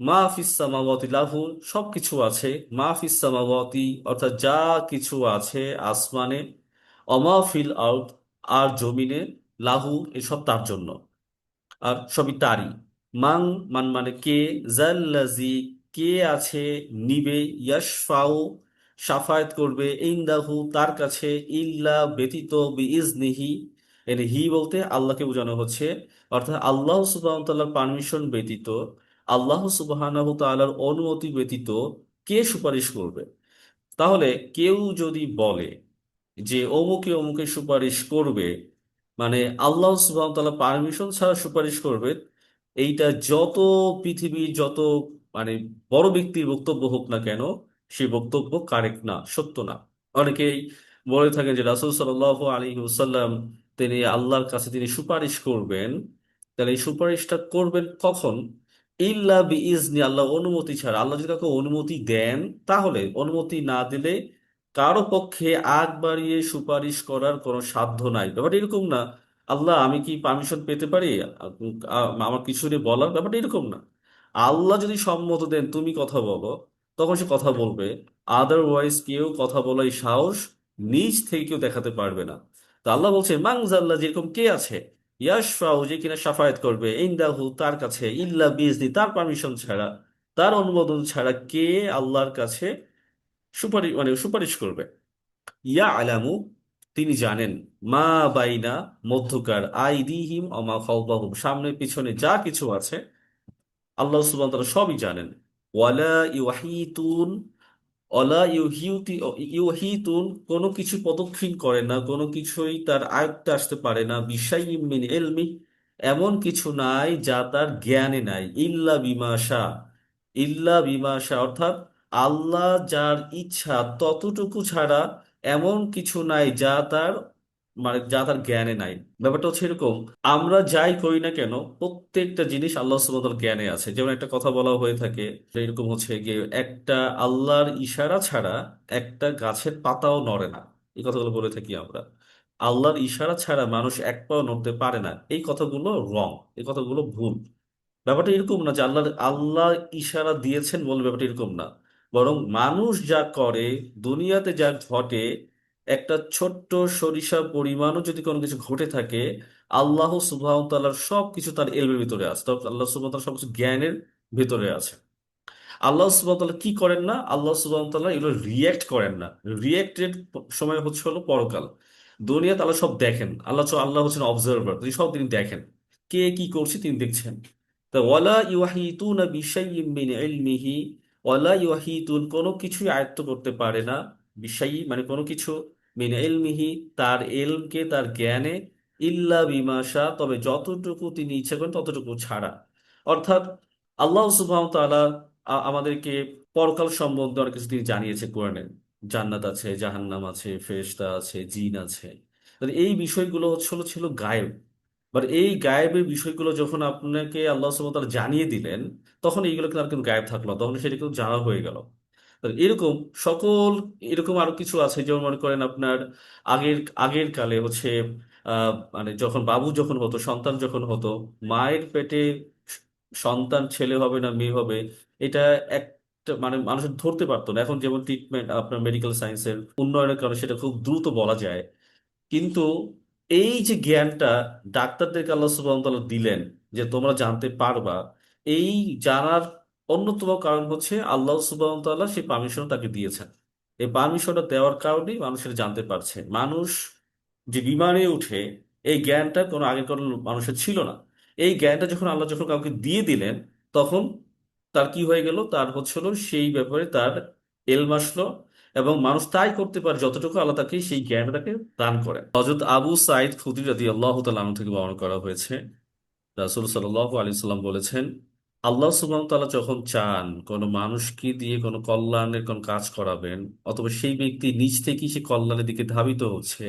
মা ফিস সামাওয়াতি, লাহু সবকিছু আছে, মা ফিস সামাওয়াতি অর্থাৎ যা কিছু আছে আসমানে, অমা ফিল আরদ আর জমিনে, লাহু এসব তার জন্য, আর সবই তারই। মাং, মান মানে কে, জাল্লাজি কে আছে, নিবে, ইয়াশফাউ সাফায়াত করবে, ইনদাহু তার কাছে, ইল্লা ব্যতীত, বিইজনিহি, এর হি বলতে আল্লাহকে বোঝানো হচ্ছে। অর্থাৎ আল্লাহ সুবহানাহু ওয়া তাআলার পারমিশন ব্যতীত, আল্লাহ সুবহানাহু ওয়া তাআলার অনুমতি ব্যতীত কে সুপারিশ করবে? তাহলে কেউ যদি বলে যে অমুকে অমুকে সুপারিশ করবে, মানে আল্লাহ সুবহানাহু ওয়া তাআলা পারমিশন ছাড়া সুপারিশ করবে, এইটা যত পৃথিবীর যত মানে বড় ব্যক্তির বক্তব্য হোক না কেন, সেই বক্তব্য কারেক্ট না, সত্য না। অনেকেই বলে থাকেন যে রাসূল সাল্লাল্লাহু আলাইহি ওয়াসাল্লাম তিনি আল্লাহর কাছে তিনি সুপারিশ করবেন, তাহলে এই সুপারিশটা করবেন কখন? ইল্লা বিইজনি, আল্লাহ অনুমতি ছাড়া। আল্লাহ যদি কাউকে অনুমতি দেন তাহলে, অনুমতি না দিলে কারো পক্ষে আগ বাড়িয়ে সুপারিশ করার কোনো সাধ্য নাই। ব্যাপারটা এরকম না, আল্লাহ আমি কি পারমিশন পেতে পারি আমার কিছু নিয়ে বলার, ব্যাপারটা এরকম না। আল্লাহ যদি সম্মত দেন তুমি কথা বলো, তখন সে কথা বলবে। আদারওয়াইজ কেউ কথা বলার এই সাহস নিজ থেকে কেউ দেখাতে পারবে না। তো আল্লাহ বলছে মাংজাল্লাহ, যেরকম কে আছে ইয়াশফাউ, যে কিনা সাফায়াত করবে, ইনদাহু তার কাছে, ইল্লা বিইজনি তার পারমিশন ছাড়া, তার অনুমোদন ছাড়া কে আল্লাহর কাছে সুপারিশ করবে? ইয়া আলামু, তিনি জানেন, মা বাইনা মধ্যকার, আইদিহিম অমা খালফাহুম, সামনে পিছনে যা কিছু আছে আল্লাহ সুবহানাহু ওয়া তাআলা সবই জানেন। ওয়ালা ইউহিতুন, অলা ইউহিতুন, কোনো কিছু প্রদক্ষিণ করে না, কোনো কিছুই তার আয়ত্তে আসতে পারে না, বিশাইইম মিন ইলমি, এমন কিছু নাই যা তার জ্ঞানে নাই, ইল্লা বিমা শাআ, ইল্লা বিমা শাআ অর্থাৎ আল্লাহ যার ইচ্ছা ততটুকু ছাড়া এমন কিছু নাই যা তার যা তার জ্ঞানে নাই। ব্যাপারটা হচ্ছে এরকম, আমরা যাই করি না কেন প্রত্যেকটা জিনিস আল্লাহ সুবহানাহু ওয়া তাআলার জ্ঞানে আছে। যেমন একটা কথা বলা হয়ে থাকে, এরকম হচ্ছে গিয়ে একটা আল্লাহর ইশারা ছাড়া একটা গাছের পাতাও নড়ে না, এই কথাগুলো বলে থাকি আমরা। আল্লাহর ইশারা ছাড়া মানুষ এক পাও নড়তে পারে না, এই কথাগুলো রং, এই কথাগুলো ভুল। ব্যাপারটা এরকম না যে আল্লাহ আল্লাহ ইশারা দিয়েছেন বলে, ব্যাপারটা এরকম না। বরং মানুষ যা করে, দুনিয়াতে যা ঘটে, একটা ছোট্ট সরিষা পরিমাণও যদি কোনো কিছু ঘটে থাকে, আল্লাহ সুবহানাহু ওয়া তাআলার সবকিছু তার এলমের ভিতরে আছে, তবে আল্লাহ সুবহানাহু ওয়া তাআলা সবকিছু জ্ঞানের ভিতরে আছে। আল্লাহ সুবহানাহু ওয়া তাআলা কি করেন না, আল্লাহ সুবহানাহু ওয়া তাআলা এগুলো রিয়েক্ট করেন না। রিয়েক্টেড সময় হচ্ছে হলো পরকাল। দুনিয়াতে আল্লাহ সব দেখেন, আল্লাহ হচ্ছেন অবজারভার, তিনি সব তিনি দেখেন, কে কি করছে তিনি দেখছেন। তা ওয়ালা ইউহিতুনা বিশাইইম মিন ইলমিহি, ওয়ালা ইউহিতুন কোনো কিছুই আয়ত্ত করতে পারে না, বিশাই মানে কোনো কিছু, মিন ইলমিহি তার এলমকে তার জ্ঞানে, ইল্লা বিমা শাআ তবে যতটুকু তিনি ইচ্ছা করেন ততটুকু ছাড়া। অর্থাৎ আল্লাহ সুবহানাহু ওয়া তাআলা আমাদেরকে পরকাল সম্বন্ধে অনেক কিছু তিনি জানিয়েছে কোরআনে। জান্নাত আছে, জাহান্নাম আছে, ফেরেশতা আছে, জিন আছে। তাহলে এই বিষয়গুলো ছিল গায়েব। বাট এই গায়েবের বিষয়গুলো যখন আপনাকে আল্লাহ সুবহানাহু ওয়া তাআলা জানিয়ে দিলেন, তখন এইগুলো কিন্তু আর কিন্তু গায়েব থাকলো না, তখন সেটা কিন্তু জানা হয়ে গেল। তাহলে এরকম সকল, এরকম আরো কিছু আছে, যেমন মনে করেন আপনার আগের আগের কালে হচ্ছে মানে যখন বাবু যখন হতো, সন্তান যখন হতো, মায়ের পেটে সন্তান ছেলে হবে না মেয়ে হবে, এটা একটা মানে মানুষ ধরতে পারতো না। এখন যেমন ট্রিটমেন্ট, আপনার মেডিকেল সায়েন্সের উন্নয়নের কারণে সেটা খুব দ্রুত বলা যায়। কিন্তু এই যে জ্ঞানটা ডাক্তারদেরকে আল্লাহ সুবহানাহু ওয়া তাআলা দিলেন, যে তোমরা জানতে পারবা, এই জানার অন্যতম কারণ হচ্ছে আল্লাহ সুবহানাহু ওয়া তাআলা সেই পারমিশন তাকে দিয়েছেন। এই পারমিশনটা দেওয়ার কারণেই মানুষের জানতে পারছে। মানুষ যে বিমানে উঠে, এই জ্ঞানটা কোনো আগে কোনো মানুষের ছিল না। এই জ্ঞানটা যখন আল্লাহ যখন কাউকে দিয়ে দিলেন, তখন তার কি হয়ে গেল, তার হচ্ছে হলো সেই ব্যাপারে তার এলম আসলো, এবং মানুষ তাই করতে পারে যতটুকু আল্লাহ তাকে সেই জ্ঞান তাকে দান করেন। হযরত আবু সাঈদ খুদরি রাদিয়াল্লাহু তাআলা আনহু থেকে বর্ণনা করা হয়েছে, রাসূল সাল্লাল্লাহু আলাইহি সাল্লাম বলেছেন, আল্লাহ সুবহানাহু ওয়া তাআলা যখন চান কোনো মানুষকে দিয়ে কোনো কল্যাণের কোনো কাজ করাবেন, অথবা সেই ব্যক্তি নিজ থেকেই সে কল্যাণের দিকে ধাবিত হচ্ছে,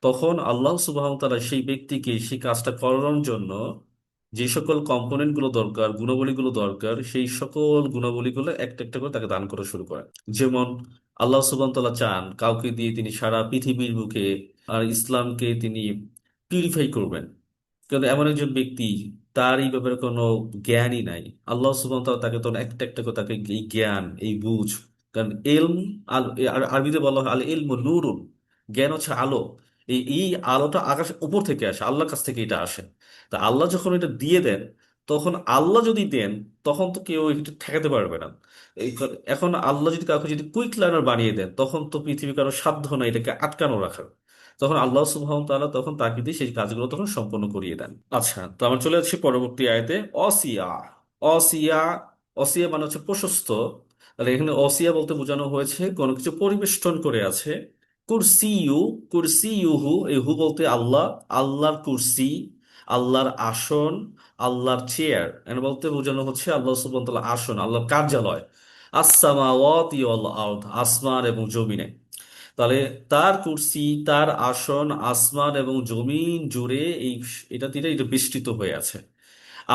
তখন আল্লাহ সুবহানাহু ওয়া তাআলা সেই ব্যক্তিকে সেই কাজটা করানোর জন্য যে সকল কম্পোনেন্ট গুলো দরকার, গুণাবলীগুলো দরকার, সেই সকল গুণাবলীগুলো একটা একটা করে তাকে দান করা শুরু করেন। যেমন আল্লাহ সুবহানাহু ওয়া তাআলা চান কাউকে দিয়ে তিনি সারা পৃথিবীর বুকে আর ইসলামকে তিনি পিউরিফাই করবেন, কিন্তু এমন একজন ব্যক্তি তার এই ব্যাপারে কোনো জ্ঞানই নাই। আল্লাহ সুবহানাহু ওয়া তাআলা তাকে তখন একটা একটা করে তাকে এই জ্ঞান, এই বুঝ, কারণ এলম, আল আরবিতে বলা হয় আল ইলমু নূরুন, জ্ঞান হচ্ছে আলো। এই আলোটা আকাশ উপর থেকে আসে, আল্লাহর কাছ থেকে এটা আসে। তা আল্লাহ যখন এটা দিয়ে দেন, তখন আল্লাহ যদি দেন, তখন তো কেউ এটা ঠেকাতে পারবে না। এখন আল্লাহ যদি কাউকে যদি কুইক লার্নার বানিয়ে দেন, তখন তো পৃথিবী কারো সাধ্য নাই এটাকে আটকানো রাখার। তখন আল্লাহ সুবহানাহু ওয়া তাআলা তখন তাকে দিয়ে সেই কাজগুলো তখন সম্পন্ন করিয়ে দেন। আচ্ছা, তো আমরা চলে যাচ্ছি পরবর্তী আয়াতে। অসিয়া, অসিয়া, অসিয়া মানে হচ্ছে প্রশস্ত। তাহলে এখানে অসিয়া বলতে বোঝানো হয়েছে কোনো কিছু পরিবেষ্টন করে আছে। কুরসিয়ু, কুরসিয়ুহু, এই হু বলতে আল্লাহ, আল্লাহর কুরসি, আল্লাহর আসন, আল্লাহর চেয়ার, এখানে বলতে বোঝানো হচ্ছে আল্লাহ সুবহানাহু ওয়া তাআলার আসন, আল্লাহর কার্যালয়। আসসামাওয়াতি ওয়াল আরদ, আসমান এবং জমিনে। তাহলে তার কুরসি, তার আসন আসমান এবং জমিন জুড়ে এই এটা দিয়ে এটা বিস্তৃত হয়ে আছে।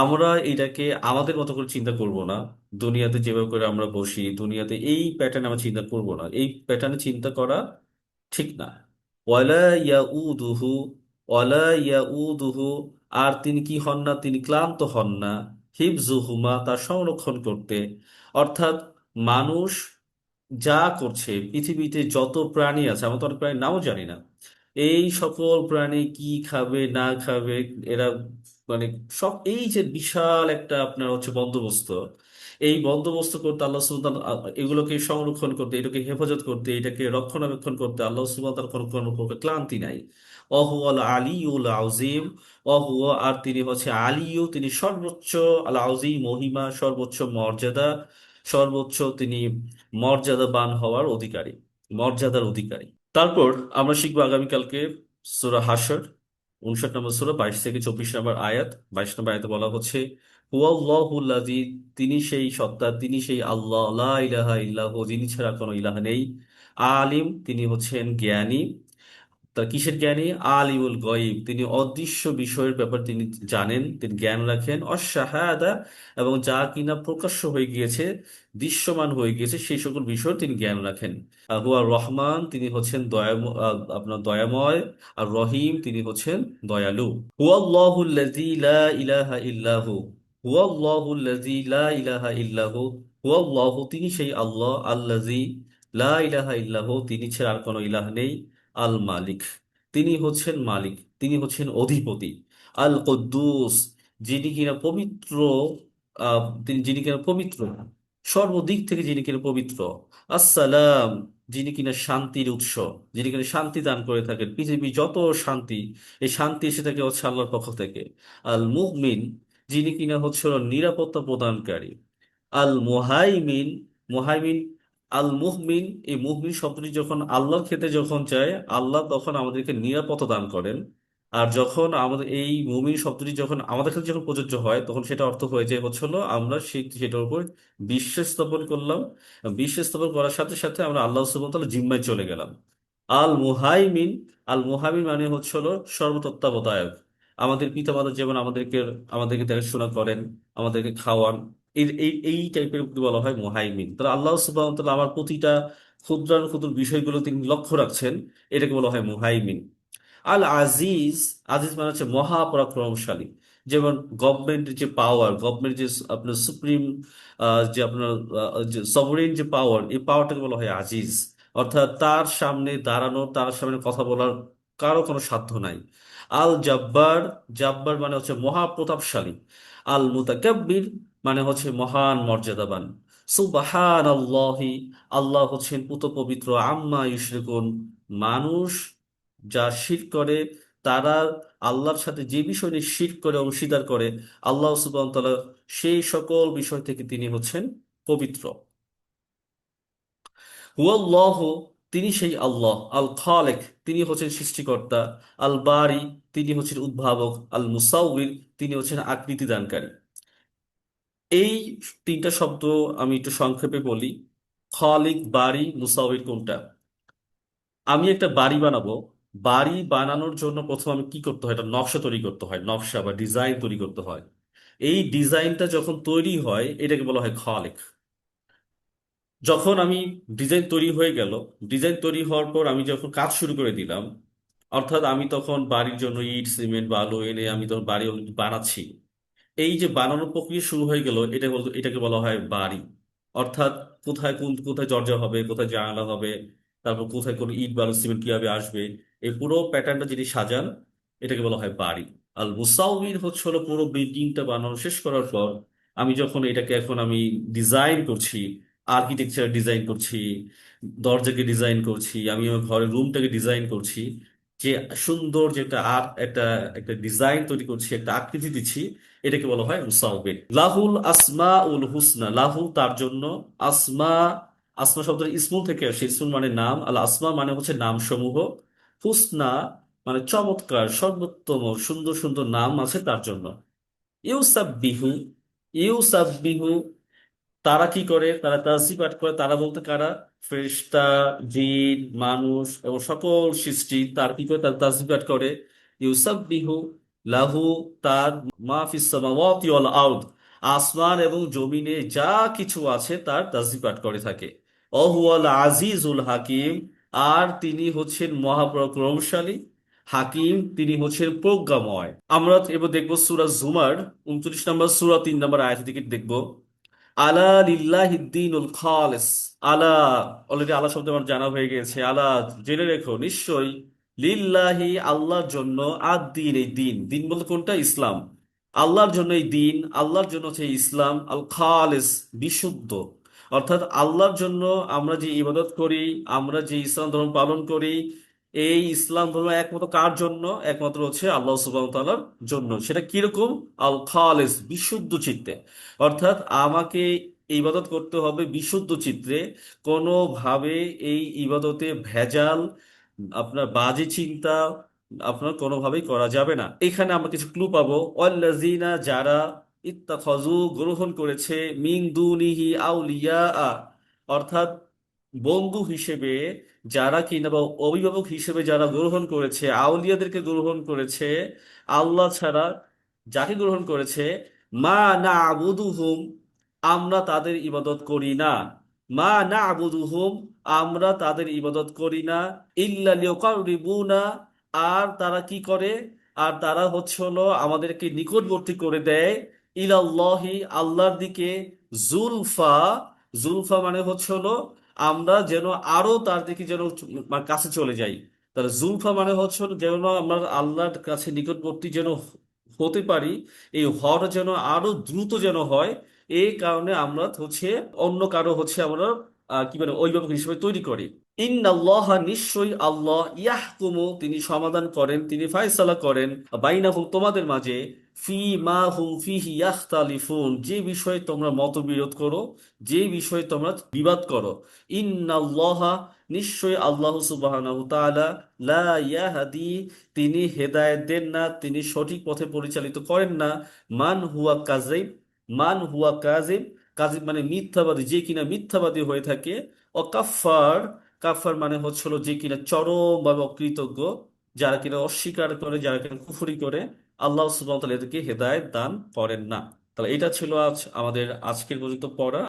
আমরা এটাকে আমাদের মতো করে চিন্তা করব না। দুনিয়াতে যেভাবে করে আমরা বসি, দুনিয়াতে এই প্যাটার্ন আমরা চিন্তা করব না, এই প্যাটার্নে চিন্তা করা ঠিক না। ওয়ালা ইয়াউদুহু, ওয়ালা ইয়াউদুহু, আর তিনি কি হন না, তিনি ক্লান্ত হন না, হিফজুহুমা, তার সংরক্ষণ করতে। অর্থাৎ মানুষ যা করছে, পৃথিবীতে যত প্রাণী আছে, আমরা তো অনেক প্রাণীর নামও জানি না, এই সকল প্রাণী কি খাবে না খাবে, এরা মানে সব এই যে বিশাল একটা আপনার হচ্ছে বন্দোবস্ত, এই বন্দোবস্ত করতে আল্লাহ সুবহান, এগুলোকে সংরক্ষণ করতে, এটাকে হেফাজত করতে, এটাকে রক্ষণাবেক্ষণ করতে আল্লাহ সুবহান তাআলার কোনো কোনো ক্লান্তি নাই। অহুয়াল আলিউল আযীম, অহুয়া, আর তিনি হচ্ছে আলিউ, তিনি সর্বোচ্চ, আল আযীম, মহিমা, সর্বোচ্চ মর্যাদা, সর্বোচ্চ তিনি মর্যাদাবান হওয়ার অধিকারী, মর্যাদার অধিকারী। তারপর আমরা শিখবো আগামীকালকে সূরা হাশর 59 নম্বর সূরা 22 থেকে 24 নম্বর আয়াত। 22 নম্বর আয়াতে বলা হচ্ছে, হুয়াল্লাহুল্লাযী, তিনি সেই সত্তা, তিনি সেই আল্লাহ, লা ইলাহা ইল্লাহু, যিনি ছাড়া কোনো ইলাহ নেই। আলিম, তিনি হচ্ছেন জ্ঞানী। তা কিসের জ্ঞানী? আলিউল গয়ব, তিনি অদৃশ্য বিষয়ের ব্যাপার তিনি জানেন, তিনি জ্ঞান রাখেন। অশাহাদা, এবং যা কিনা প্রকাশ্য হয়ে গিয়েছে, দৃশ্যমান হয়ে গিয়েছে, সেই সকল বিষয় তিনি জ্ঞান রাখেন। হুয়া রহমান, তিনি হচ্ছেন আপনার দয়াময়। আর রহিম, তিনি হচ্ছেন দয়ালু। হুয়াল্লাহুল্লাযী লা ইলাহা ইল্লাহু, হুয়াল্লাহুল্লাযী লা ইলাহা ইল্লাহু, হুয়াল্লাহু, তিনি সেই আল্লাহ, আল্লাযী, লা ইলাহা ইল্লাহু, তিনি ছাড়া আর কোনো ইলাহ নেই। আল মালিক, তিনি হচ্ছেন মালিক, তিনি হচ্ছেন অধিপতি। আল কুদ্দুস, যিনি কিনা পবিত্র, তিনি যিনি কিনা পবিত্র, সর্বদিক থেকে যিনি কিনা পবিত্র। আসসালাম, যিনি কিনা শান্তির উৎস, যিনি কিনা শান্তি দান করে থাকেন, পৃথিবী যত শান্তি, এই শান্তি এসে থাকে হচ্ছে আল্লাহর পক্ষ থেকে। আল মুমিন, যিনি কিনা হচ্ছে হলো নিরাপত্তা প্রদানকারী। আল মুহাইমিন, মুহাইমিন, আল মুহমিন, এই মুহমিন শব্দটি যখন আল্লাহর ক্ষেত্রে যখন যায়, আল্লাহ তখন আমাদেরকে নিরাপত্তা দান করেন। আর যখন আমাদের এই মুমিন শব্দটি যখন আমাদের ক্ষেত্রে যখন প্রযোজ্য হয়, তখন সেটা অর্থ হয়ে যায় হচ্ছে হলো আমরা সেটার উপর বিশ্বাস স্থাপন করলাম। বিশ্বাস স্থাপন করার সাথে সাথে আমরা আল্লাহ সুবহানাহু ওয়া তাআলার জিম্মায় চলে গেলাম। আল মুহাইমিন, আল মুহাইমিন মানে হচ্ছে হলো সর্বতত্ত্বাবধায়ক। আমাদের পিতামাতা যেমন আমাদেরকে আমাদেরকে দেখাশোনা করেন, আমাদেরকে খাওয়ান, এই এই এই টাইপের বলা হয় মুহাইমিন। তাহলে আল্লাহ সুবহানাহু ওয়া তাআলা আমার প্রতিটা ক্ষুদ্রাণু ক্ষুদ্র বিষয়গুলো তিনি লক্ষ্য রাখছেন, এটাকে বলা হয় মুহাইমিন। আল আজিজ, আজিজ মানে হচ্ছে মহাপরাক্রমশালী। যেমন গভর্নমেন্টের যে পাওয়ার, গভর্নমেন্ট যে আপনার সুপ্রিম, যে আপনার যে সভরেন যে পাওয়ার, এই পাওয়ারটাকে বলা হয় আজিজ। অর্থাৎ তার সামনে দাঁড়ানো, তার সামনে কথা বলার কারো কোনো সাধ্য নাই। আল জাব্বার, জাব্বার মানে হচ্ছে মহাপ্রতাপশালী। আল মুতাকাব্বির মানে হচ্ছে মহান মর্যাদাবান। সুবহান আল্লাহি, আল্লাহ হচ্ছেন পুত পবিত্র, আম্মা ইউশরিকুন, মানুষ যা শিরক করে, তারা আল্লাহর সাথে যে বিষয় নিয়ে শিরক করে, অংশীদার করে, আল্লাহ সুবহানাহু ওয়া তাআলা সেই সকল বিষয় থেকে তিনি হচ্ছেন পবিত্র। হুয়াল্লাহ, তিনি সেই আল্লাহ। আল খালেক, তিনি হচ্ছেন সৃষ্টিকর্তা। আল বারি, তিনি হচ্ছেন উদ্ভাবক। আল মুসাউবির, তিনি হচ্ছেন আকৃতি দানকারী। এই তিনটা শব্দ আমি একটু সংক্ষেপে বলি। খালিক, বারি, মুসাউবির কোনটা? আমি একটা বাড়ি বানাবো, বাড়ি বানানোর জন্য প্রথম আমি কি করতে হয়, একটা নকশা তৈরি করতে হয়, নকশা বা ডিজাইন তৈরি করতে হয়। এই ডিজাইনটা যখন তৈরি হয়, এটাকে বলা হয় খালিক। যখন আমি ডিজাইন তৈরি হয়ে গেল, ডিজাইন তৈরি হওয়ার পর আমি যখন কাজ শুরু করে দিলাম, অর্থাৎ আমি তখন বাড়ির জন্য ইট সিমেন্ট বালু এনে আমি তখন বাড়ি বানাচ্ছি। এই যে বানানোর প্রক্রিয়া শুরু হয়ে গেল, এটাকে বলা হয় বাড়ি। অর্থাৎ কোথায় দরজা হবে, কোথায় জানালা হবে, তারপর কোথায় কোন ইট বালু সিমেন্ট কিভাবে আসবে, এই পুরো প্যাটার্নটা যিনি সাজান, এটাকে বলা হয় বাড়ি। আর মুসাউবির হচ্ছে হলো পুরো বিল্ডিংটা বানানো শেষ করার পর আমি যখন এটাকে এখন আমি ডিজাইন করছি, আর্কিটেকচার ডিজাইন করছি, দরজাকে ডিজাইন করছি, আমি আমার ঘরের রুমটাকে ডিজাইন করছি, যে সুন্দর যে একটা আর্ট, একটা একটা ডিজাইন তৈরি করছি, একটা আকৃতি দিচ্ছি, এটাকে বলা হয় মুসাউবির। লাহুল আসমা উল হুসনা, লাহু তার জন্য, আসমা, আসমা শব্দের ইসমুল থেকে আসে, ইসমুল মানে নাম, আল আসমা মানে হচ্ছে নাম সমূহ, হুসনা মানে চমৎকার সর্বোত্তম সুন্দর সুন্দর নাম আছে তার জন্য। ইউসাববিহু, ইউসাববিহু, তারা কি করে, তারা তাসবিহ পাঠ করে, তারা বলতে কারা? ফেরেশতা, জিন, মানুষ এবং সকল সৃষ্টি তার কি করে, তার তাসবিহ পাঠ করে। ইউসাববিহু লাহু, তার, মা ফিস সামাওয়াতি ওয়াল আরদ, আসমান এবং জমিনে যা কিছু আছে তার তাসবিহ পাঠ করে থাকে। অহুয়াল আজিজুল হাকিম, আর তিনি হচ্ছেন মহাপরাক্রমশালী, হাকিম তিনি হচ্ছেন প্রজ্ঞাময়। আমরা এবার দেখবো সূরা জুমার 29 নম্বর সূরা 3 নম্বর আয়াত থেকে দেখবো, আলা লিল্লাহিদ্দিনুল খালিস। আলা, অলরেডি আলা শব্দ আমার জানা হয়ে গেছে। আলা, জেনে রেখো, নিশ্চয়ই, লিল্লাহি আল্লাহর জন্য, আদ-দ্বীন এই দিন, দিন বলতে কোনটা? ইসলাম। আল্লাহর জন্য এই দিন, আল্লাহর জন্য হচ্ছে ইসলাম, আল খালিস বিশুদ্ধ। অর্থাৎ আল্লাহর জন্য আমরা যে ইবাদত করি, আমরা যে ইসলাম ধর্ম পালন করি, এই ইসলাম ধর্ম একমাত্র কার জন্য? একমাত্র হচ্ছে আল্লাহ সুবহানাহু ওয়া তাআলার জন্য। সেটা কিরকম? আল খালিস বিশুদ্ধ চিত্তে। অর্থাৎ আমাকে ইবাদত করতে হবে বিশুদ্ধ চিত্রে, কোনোভাবে এই ইবাদতে ভেজাল, আপনার বাজে চিন্তা আপনার কোনোভাবেই করা যাবে না। এখানে আমরা কিছু ক্লু পাবো। ওয়াল্লাযিনা, যারা, ইত্তাখাযু গ্রহণ করেছে, মিন দুনিহি আউলিয়া, অর্থাৎ বন্ধু হিসেবে, যারা কিনা বা অভিভাবক হিসেবে যারা গ্রহণ করেছে, আউলিয়াদেরকে গ্রহণ করেছে আল্লাহ ছাড়া, যাকে গ্রহণ করেছে, মা না আবুদুহুম, আমরা তাদের ইবাদত করি না, মা না আবুদুহুম, আমরা তাদের ইবাদত করি না, ইল্লা লিয়ুকাররিবুনা, আর তারা কি করে, আর তারা হচ্ছে হলো আমাদেরকে নিকটবর্তী করে দেয়, ইলাল্লাহি আল্লাহর দিকে, জুলফা, জুলফা মানে হচ্ছে হলো আমরা যেন আরো তার দিকে যেন কাছে চলে যাই। তাহলে জুলফা মানে হচ্ছে হলো যেন আমরা আল্লাহর কাছে নিকটবর্তী যেন হতে পারি, এই হওয়াটা যেন আরো দ্রুত যেন হয়, এই কারণে আমরা হচ্ছে অন্য কারো হচ্ছে আমরা কি বলে অভিভাবক হিসেবে তৈরি করি। ইন্নাল্লাহ, নিশ্চয়ই আল্লাহ, ইয়াহকুমু তিনি সমাধান করেন, তিনি ফায়সালা করেন, বাইনাহুম তোমাদের মাঝে, ফি মা হুম ফিহি ইয়াখতালিফুন যে বিষয়ে তোমরা মতবিরোধ করো, যে বিষয়ে তোমরা বিবাদ করো। ইন্নাল্লাহা, নিশ্চয়ই আল্লাহ সুবহানাহু তাআলা, লা ইয়াহদি তিনি হেদায়েত দেন না, তিনি সঠিক পথে পরিচালিত করেন না, মান হুয়া কাযিব, মান হুয়া কাযিব, কাযিব মানে মিথ্যাবাদী, যে কিনা মিথ্যাবাদী হয়ে থাকে। ও কাফফার, কাফফার মানে হচ্ছিল যে কিনা চরমভাবে অকৃতজ্ঞ, যারা কিনা অস্বীকার করে, যারা কিনা কুফরি করে, আল্লাহ সুবহানাহু ওয়া তাআলা এদেরকে হেদায়েত দান করেন না। তাহলে এটা ছিল আজ আমাদের আজকের পর্যন্ত পড়া।